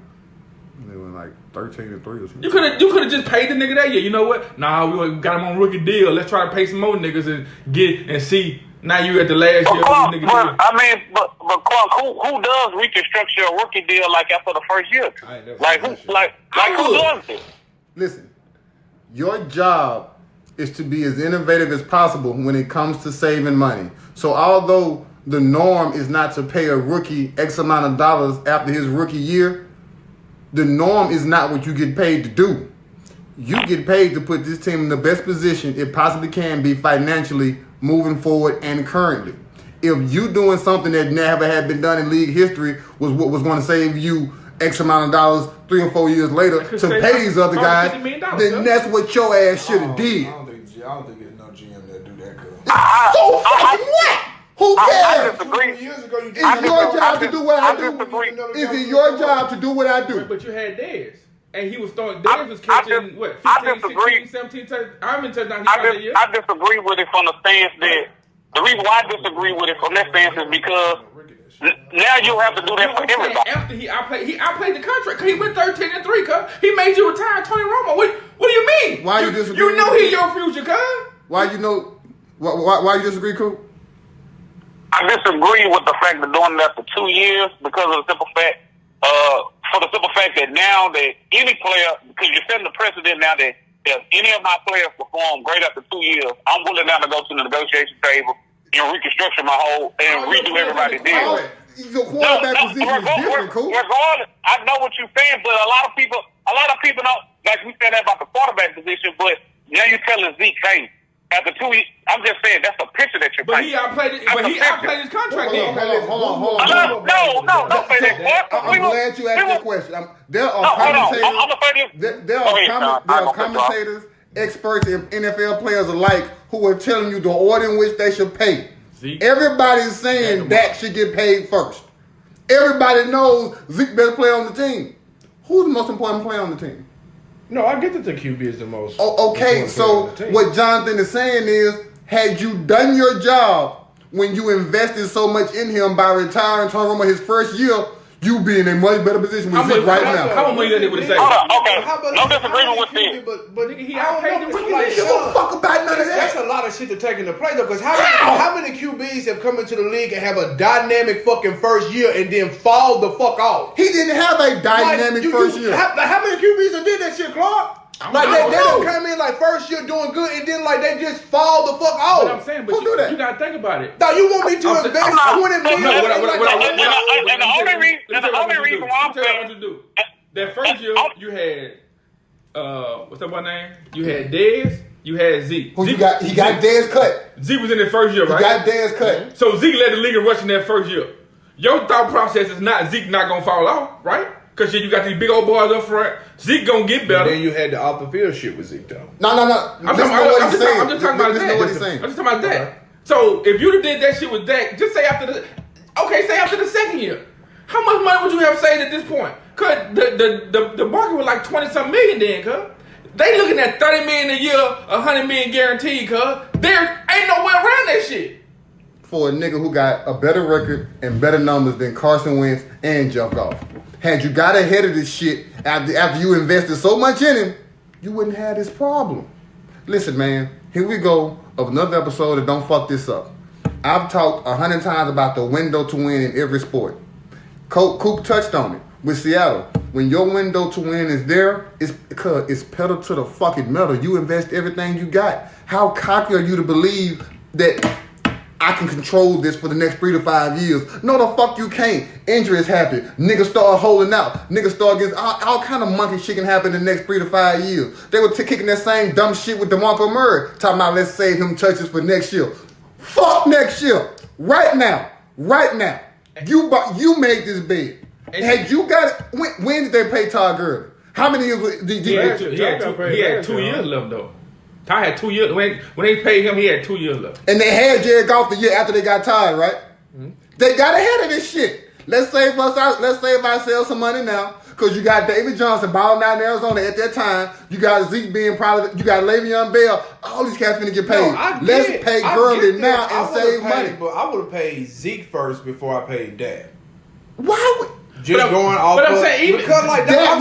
They went like 13 and 3 or something. You could have just paid the nigga that year. You know what? Nah, we got him on rookie deal. Let's try to pay some more niggas and see. Now you at the last year. But Clark, who does reconstruct your rookie deal like after the first year? Who does it? Listen, your job is to be as innovative as possible when it comes to saving money. So although the norm is not to pay a rookie X amount of dollars after his rookie year, the norm is not what you get paid to do. You get paid to put this team in the best position it possibly can be financially moving forward and currently. If you doing something that never had been done in league history was what was going to save you X amount of dollars 3 or 4 years later to pay these other guys, then that's what your ass should have did. I don't think there's no GM that do that, cuz. So fucking what? Who cares? I disagree. Years ago, you Is it your job to do what I do? disagree. Is it your job to do what I do? But you had Dez. And he was throwing. Dez was catching 15, 16, 17 touchdowns. I disagree with it from the stance that the reason why I disagree with it from that stance is because now you have to do that for everybody. After he outplayed the contract, cause he went 13 and 3, cuz he made you retire Tony Romo. What do you mean? Why you disagree? You know he's your future, cuz. Why you disagree, Coop? I disagree with the fact that doing that for 2 years because of the simple fact, that now that any player, because you're setting the precedent now that if any of my players perform great after 2 years, I'm willing now to go to the negotiation table and reconstruction my whole and redo everybody's deal. Your quarterback position is different, Coop. Regardless, I know what you're saying, but a lot of people don't like we said that about the quarterback position, but now you're telling Zeke, hey, after 2 weeks, I'm just saying that's a picture that you're painting. But he outplayed his contract. Hold on. No, don't say that. I'm glad you asked that question. There are commentators, experts, and NFL players alike who are telling you the order in which they should pay. Everybody's saying Dak should get paid first. Everybody knows Zeke best player on the team. Who's the most important player on the team? No, I get that the QB is the most. Okay, so what Jonathan is saying is, had you done your job when you invested so much in him by retiring Tony Romo his first year, you be in a much better position with Zeke right now. How much money did he say? Hold on, okay. No disagreement with this. But he outpaid the rookie. Give a fuck about none of that. That's a lot of shit to take into play though, because how many QBs have come into the league and have a dynamic fucking first year and then fall the fuck off? He didn't have a dynamic first year. How many QBs have did that shit, Clark? Like they don't come in like first year doing good and then like they just fall the fuck off. But I'm saying, but you gotta think about it. Now you want me to invest $20 million? And the only reason why I'm saying what you do. That first year you had what's that one name? You had Dez, you had Zeke. He got Dez cut. Zeke was in the first year, right? He got Dez cut. So Zeke led the league in rushing that first year. Your thought process is not Zeke not gonna fall off, right? Because you got these big old boys up front. Zeke gonna get better. But then you had the off the field shit with Zeke though. No. I'm just talking about that. Okay. So if you'd have did that shit with Dak, just say after the second year, how much money would you have saved at this point? Cause the market was like 20-something million then, cuz. They looking at $30 million a year, $100 million guaranteed, cuz. There ain't no way around that shit. For a nigga who got a better record and better numbers than Carson Wentz and Jeff Goff. Had you got ahead of this shit after you invested so much in him, you wouldn't have this problem. Listen, man, here we go of another episode of Don't Fuck This Up. I've talked 100 times about the window to win in every sport. Coop touched on it with Seattle. When your window to win is there, it's because it's pedal to the fucking metal. You invest everything you got. How cocky are you to believe that I can control this for the next 3 to 5 years? No, the fuck you can't. Injuries happen. Niggas start holding out. Niggas start getting all kind of monkey shit can happen in the next 3 to 5 years. They were kicking that same dumb shit with DeMarco Murray, talking about let's save him touches for next year. Fuck next year. Right now. You made this bid. Had you got it, when did they pay Todd Gurley? How many years did he had 2 years left though. Ty had 2 years. When they paid him, he had 2 years left. And they had Jared Goff the year after they got Todd, right? Mm-hmm. They got ahead of this shit. Let's save ourselves some money now. Because you got David Johnson balling out in Arizona at that time. You got Zeke being probably, you got Le'Veon Bell. All these cats finna get paid. Let's pay Gurley now and save money. But I would have paid Zeke first before I paid Dak. Why would... Just going off. But I'm saying even because like Dak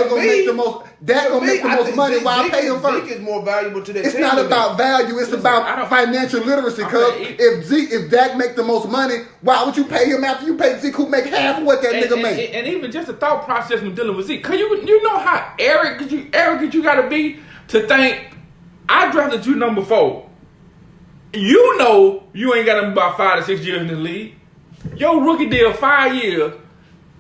gonna make the most money while I pay him first. Zeke is more valuable to that It's team. not about value. It's about financial literacy. Because if Dak make the most money, why would you pay him after you pay Zeke, who make half of what that nigga make? And even just the thought process when dealing with Zeke, cause you know how arrogant you gotta be to think I drafted you number 4. You know you ain't got about 5 to 6 years in the league. Your rookie deal 5 years,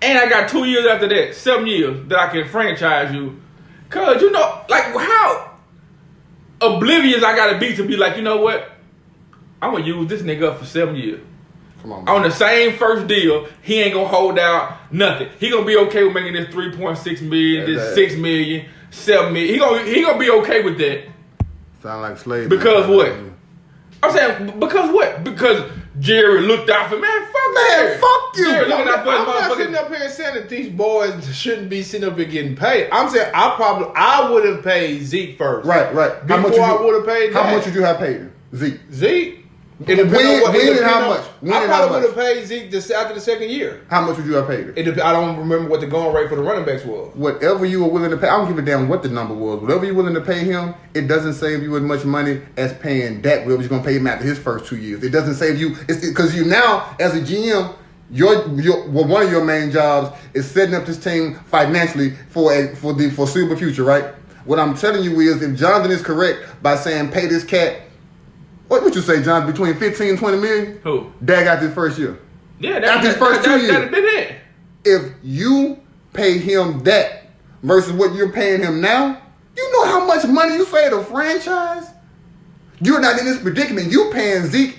and I got 2 years after that, 7 years that I can franchise you. Cause you know, like how oblivious I gotta be to be like, you know what? I'm gonna use this nigga up for 7 years. Come on, the same first deal, he ain't gonna hold out nothing. He gonna be okay with making this 3.6 million, this 6 million, 7 million. He gonna be okay with that. Sound like slavery. Because what? I'm saying because what? Because Jerry looked out for fuck you. Jerry looking out for his I'm not sitting up here saying that these boys shouldn't be sitting up here getting paid. I'm saying I would have paid Zeke first. Right. Before I would have paid How that. much would you have paid him? Zeke? When and how much? I probably would have paid Zeke after the second year. How much would you have paid him? I don't remember what the going rate for the running backs was. Whatever you were willing to pay, I don't give a damn what the number was. Whatever you're willing to pay him, it doesn't save you as much money as paying Dak. Whatever you're going to pay him after his first 2 years. It doesn't save you. Because you now, as a GM, one of your main jobs is setting up this team financially for the foreseeable future, right? What I'm telling you is, if Jonathan is correct by saying pay this cat, what would you say, John? Between 15 and 20 million? Who? Dak got his first year. Yeah, after his first 2 years. That'd been it. If you pay him that versus what you're paying him now, you know how much money you save the franchise? You're not in this predicament. You paying Zeke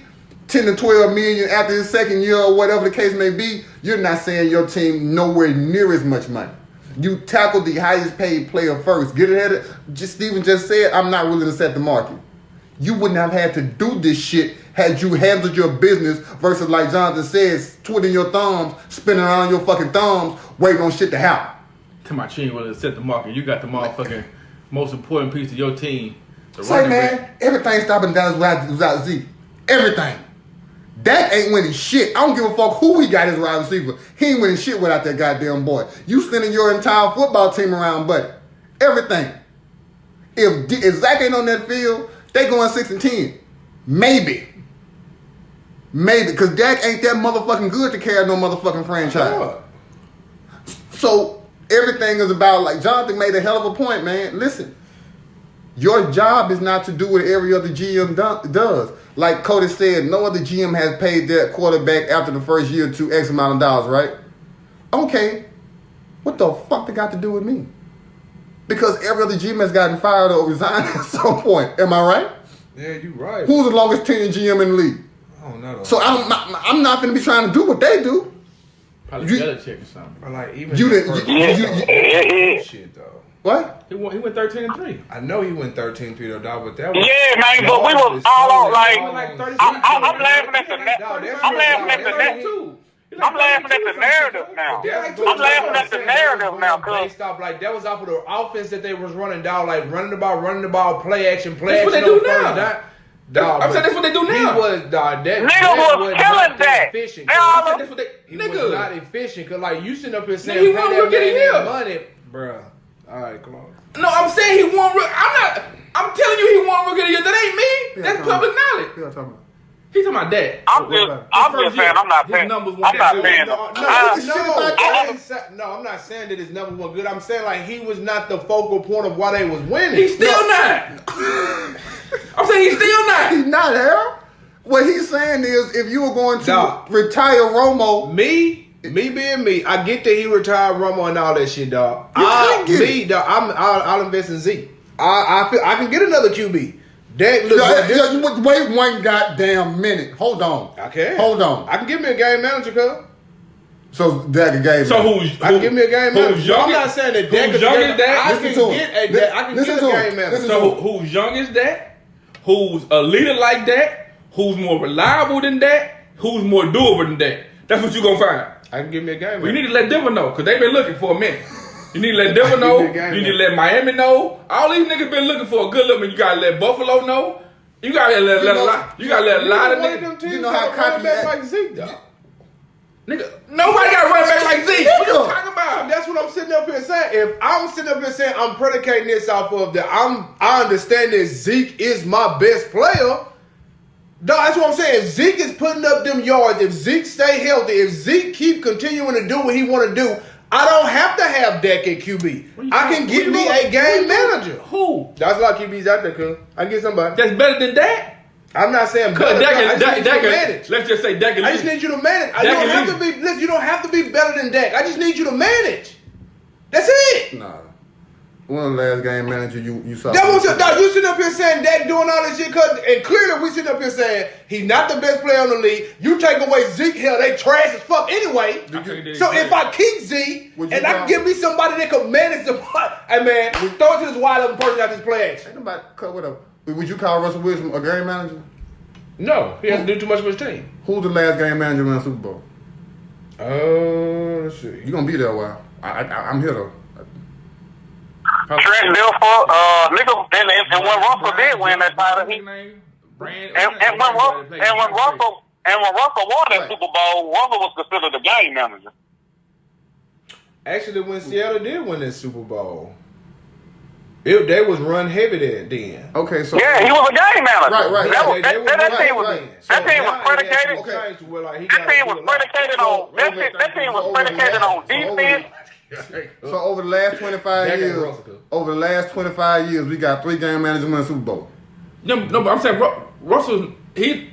10 to 12 million after his second year or whatever the case may be. You're not saying your team nowhere near as much money. You tackle the highest paid player first. Get ahead of Steven just said, I'm not willing to set the market. You wouldn't have had to do this shit had you handled your business versus, like Jonathan says, twiddling your thumbs, spinning around your fucking thumbs, waiting on shit to happen. Come on, you ain't willing to set the market. You got the motherfucking most important piece of your team. Say, man, everything stopping down without Zeke. Everything. Dak ain't winning shit. I don't give a fuck who he got as wide receiver. He ain't winning shit without that goddamn boy. You sending your entire football team around, buddy. Everything. If Zach ain't on that field, they going 6-10. Maybe. Because Dak ain't that motherfucking good to carry no motherfucking franchise. Sure. So everything is about, like Jonathan made a hell of a point, man. Listen, your job is not to do what every other GM does. Like Cody said, no other GM has paid their quarterback after the first year to X amount of dollars, right? Okay, what the fuck they got to do with me? Because every other GM has gotten fired or resigned at some point. Am I right? Yeah, you right. Who's the longest tenured GM in the league? I don't know. So I'm not going to be trying to do what they do. Probably Belichick or something. Or like even you didn't. Shit though. What? He went 13-3. I know he went 13-3 though, dog, but that was man. But we were all on like I'm laughing at the narrative now. I'm laughing at the narrative now, cause like that was off of the offense that they was running, dog. Like running the ball, play action. That's what they do now. Dog, I'm saying that's what they do now. He was, dog, that nigga was killing that. He was not efficient, cause like you sitting up here saying he won rookie of the year. Money, bruh. All right, come on. No, I'm saying he won. I'm telling you, he won rookie of the year. That ain't me. That's public knowledge. He's talking about that. I'm just saying I'm not paying. I'm not paying. No, I'm not saying that his number one good. I'm saying like he was not the focal point of why they was winning. He's still not. I'm saying he's still not. He's not, Harold. What he's saying is, if you were going to retire Romo, me being me, I get that he retired Romo and all that shit, dog. I'll invest in Zeke. I feel I can get another QB. Wait one goddamn minute. Hold on. I can. Hold on. I can give me a game manager, cuz. So Dak a game. So I can give me a game manager. I'm not saying that Dak is young as that. I can get a game manager. So who's young as that? Who's a leader like that? Who's more reliable than that? Who's more doable than that? That's what you gonna find. I can give me a game manager. You need to let Denver know, because they've been looking for a minute. You need to let Denver know. You need to let Miami know. All these niggas been looking for a good look, but you gotta let Buffalo know. You gotta let a lot. You gotta let a lot of niggas. You know how cocky back like Zeke, though. Nigga, nobody got to run back like Zeke. What you talking about? That's what I'm sitting up here saying. If I'm sitting up here saying I'm predicating this off of that, I understand that Zeke is my best player. No, that's what I'm saying. If Zeke is putting up them yards, if Zeke stay healthy, if Zeke keep continuing to do what he want to do, I don't have to have Dak at QB. I can get me a game manager. Who? That's a lot of QBs out there, cuz. I can get somebody. That's better than Dak? I'm not saying better. Manage. Let's just say Dak and I just need you to manage. You don't have to be better than Dak. I just need you to manage. That's it. Nah. One of the last game manager you saw. You sitting up here saying Dak doing all this shit, and clearly we sitting up here saying he's not the best player in the league. You take away Zeke, hell, they trash as fuck anyway. So if I keep Zeke and I can give me somebody that can manage the hey man, we throw it to this wide open person out this play action. Ain't nobody cut with a. Would you call Russell Wilson a game manager? No, he has to do too much for his team. Who's the last game manager in the Super Bowl? Let's see. You're gonna be there a while. I'm here though. Trent Dilfer, nigga, and when Russell did win that title, and when Russell won that Super Bowl, Russell was considered the game manager. Actually, when Seattle did win that Super Bowl, they was run heavy then. Okay, so yeah, he was a game manager. Right. That team was predicated. Predicated on defense. So over the last 25 years, we got 3 game managers in the Super Bowl. No, but I'm saying Russell made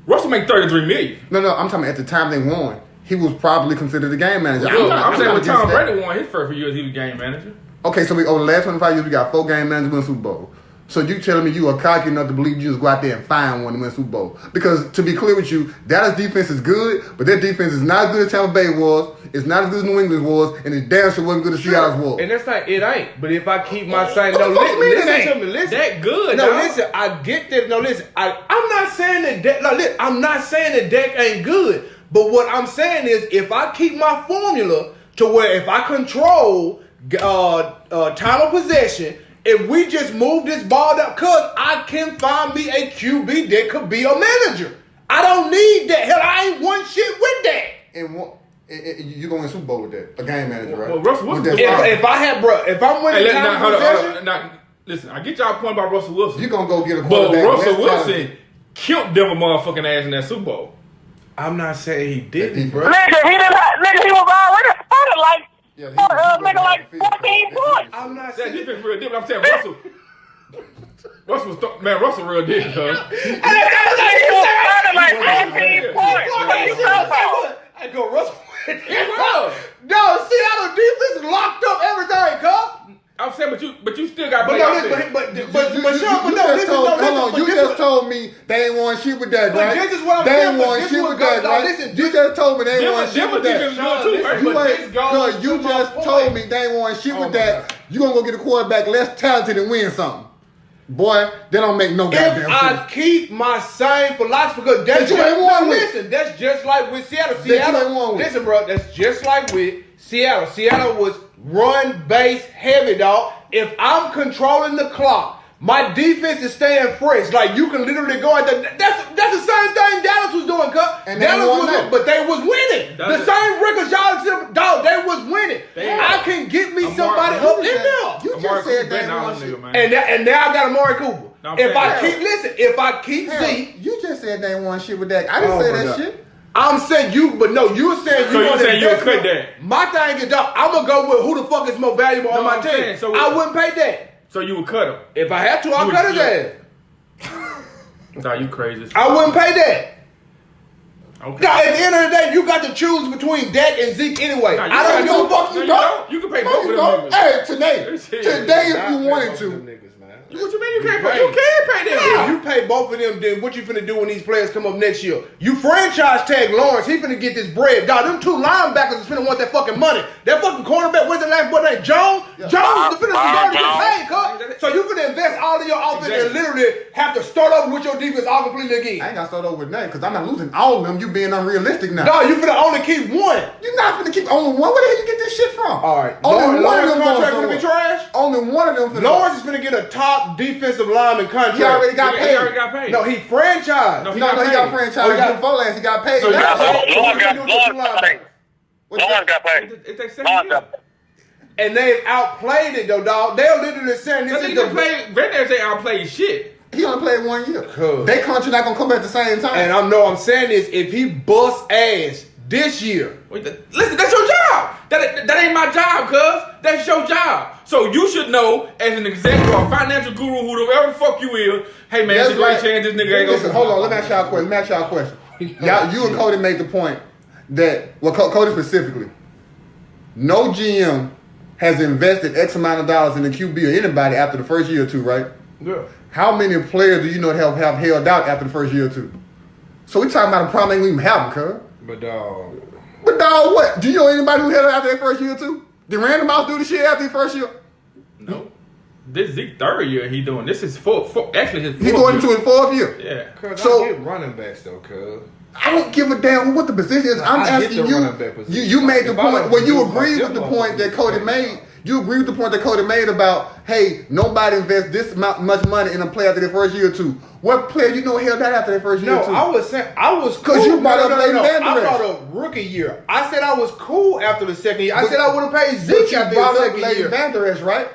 $33 million. No, I'm talking at the time they won, he was probably considered a game manager. I'm saying when Tom Brady won his first few years, he was game manager. Okay, so over the last 25 years, we got 4 game managers in the Super Bowl. So you telling me you are cocky enough to believe you just go out there and find one to win Super Bowl? Because to be clear with you, Dallas defense is good, but their defense is not as good as Tampa Bay was. It's not as good as New England was, and it damn sure wasn't good as Seattle's was. And that's not it ain't. But if I keep my same, listen to me. Listen, that good. Listen. I get that. No, listen. I'm not saying that. I'm not saying that Dak ain't good. But what I'm saying is, if I keep my formula to where if I control time of possession. If we just move this ball up, cuz I can find me a QB that could be a manager. I don't need that. Hell, I ain't won shit with that. And you going to Super Bowl with that? A game manager, right? Well, Russell Wilson. If I'm winning time possession. Listen, I get y'all point about Russell Wilson. You're going to go get a quarterback. But Russell Wilson killed Denver motherfucking ass in that Super Bowl. I'm not saying he didn't, bro. Nigga, he was already started like. Nigga, like 14 points. I'm not saying that defense real different. I'm saying Russell real different, huh? He was started like 14 points. What are you talking about? I go Russell. No, Seattle defense is locked up everything, cuz. I'm saying, but you still got to play You just told me they ain't won shit with that, right? This is what I'm saying. They ain't won shit with that, right? You just told me they ain't won shit with that. You just told me they ain't won shit with that. You gonna go get a quarterback less talented and win something. Boy, they don't make no goddamn sense. If I keep my same philosophy, because that's that's just like with Seattle. Listen, bro, that's just like with Seattle. Seattle was run base heavy, dog. If I'm controlling the clock, my defense is staying fresh. Like you can literally go out there. That's the same thing Dallas was doing, but they was winning. The same records y'all dog. They was winning. I can get me somebody up in there. You just said that, and now I got Amari Cooper. No, if I keep Zeke, you just said they ain't want shit with Dak. I didn't say that shit. I'm saying you, but no, you were saying So you you saying you would cut that? My thing is, dog, I'm gonna go with who the fuck is more valuable on my team. So I wouldn't pay that. So you would cut him? If I had to, I'd cut his ass. Nah, you crazy. I wouldn't pay that. Okay. Now, at the end of the day, you got to choose between Dak and Zeke anyway. Nah, I don't give a fuck you don't. You can pay No, both you of don't. them. Hey, today if you wanted to. What you mean you can't pay? You can pay them. If you pay both of them, then what you finna do when these players come up next year? You franchise tag Lawrence, he finna get this bread. Dog, them two linebackers is finna want that fucking money. That fucking cornerback, what's the last boy name? Jones? Yeah. Jones is finna already get paid, cuz. So you finna invest all of your offense and literally have to start over with your defense all completely again. I ain't gotta start over with nothing because I'm not losing all of them. You being unrealistic now. Dog, you finna only keep one. You're not finna keep only one. Where the hell you get this shit from? All right. Only one of them contract going finna be trash? Only one of them finna Lawrence is finna get a top defensive lineman contract. He already got paid. He already got paid. No, he franchised. No, He got franchise. Oh, he got- before last. He got paid. So That's all. Lawrence got paid. Lawrence got paid. If they say Lawrence got paid. And they've outplayed it though, dog. They're literally saying this is the play. Van Der say outplayed shit. He only played 1 year. Cuz. They country not gonna come back at the same time. And I'm saying this, if he busts ass this year, Listen, that's your job. That ain't my job, cuz. That's your job. So you should know, as an executive or financial guru, whoever the fuck you is, hey man, it's a great chance this nigga ain't gonna. Listen, hold on. Let me ask y'all a question. Y'all, you and Cody made the point that, well, Cody specifically, no GM has invested X amount of dollars in the QB or anybody after the first year or two, right? yeah. How many players do you know have held out after the first year or two? So we talking about a problem ain't even happen, cuz. But dog, What? Do you know anybody who held out after their first year or two? Did Random Mouse do the shit after his first year? No. This is Zeke third year he doing. This is actually his fourth He going year. into his fourth year. Yeah. cuz So- I get running backs though, cuz. I don't give a damn what the position is. I'm I get asking the you. running back position. You made the If I point. like Well, to you do agree my with the demo, point that Cody yeah. made. You agree with the point that Cody made about, hey, nobody invests this much money in a player after their first year or two. What player you know held that after their first year No, or two? I was saying I was cool. 'Cause you brought up Leighton Vander I Esch. brought up rookie year. I said I was cool after the second year. I But- said I would have paid But Zeke you after brought the up second Leighton year. Vander Esch, right?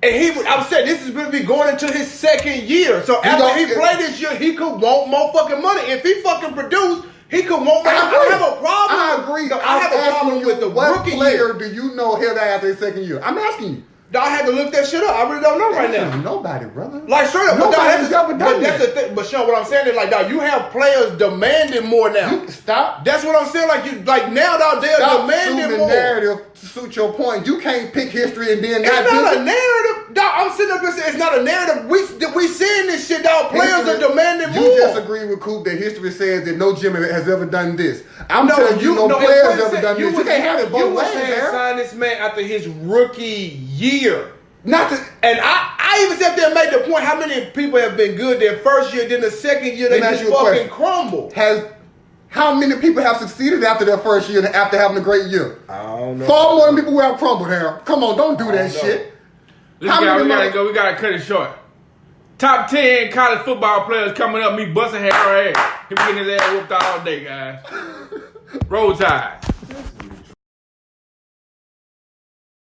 And I'm saying this is going to be going into his second year. So after don't- he played this year, he could want more fucking money. If he fucking produced, he could want more. I agree. have a problem. I agree. No, I have a asking problem you, with the what rookie player year. do you know held that after his second year? I'm asking you. I had to look that shit up. I really don't know right now. Nobody, brother. Like straight up, Nobody's but ever done but that's that. the thing. But Sean, what I'm saying is like, dog, you have players demanding more now. You stop. That's what I'm saying. Like now, dog, they're Stop demanding suiting more. the narrative to suit your point. You can't pick history and then It's not not pick a narrative, dog. I'm sitting up here saying it's not a narrative. We seeing this shit, dog. Players History- are demanding more. You just agree with Coop that history says that no gym has ever done this. I'm No, telling you, no no, players it ever wasn't- done this. You was- can't have it You both were ways, saying Aaron. sign this man after his rookie year. Not to. And I even sat there and made the point how many people have been good their first year, then the second year they Let me just ask you a fucking question. crumble. How many people have succeeded after their first year after having a great year? I don't know. Far more than people who have crumbled, Aaron. Come on, don't do that don't know. shit. Listen, How guys, many we gotta money- go. We gotta cut it short. Top 10 college football players coming up. Me busting Harry ass. He been getting his ass whooped all day, guys. Roll Tide.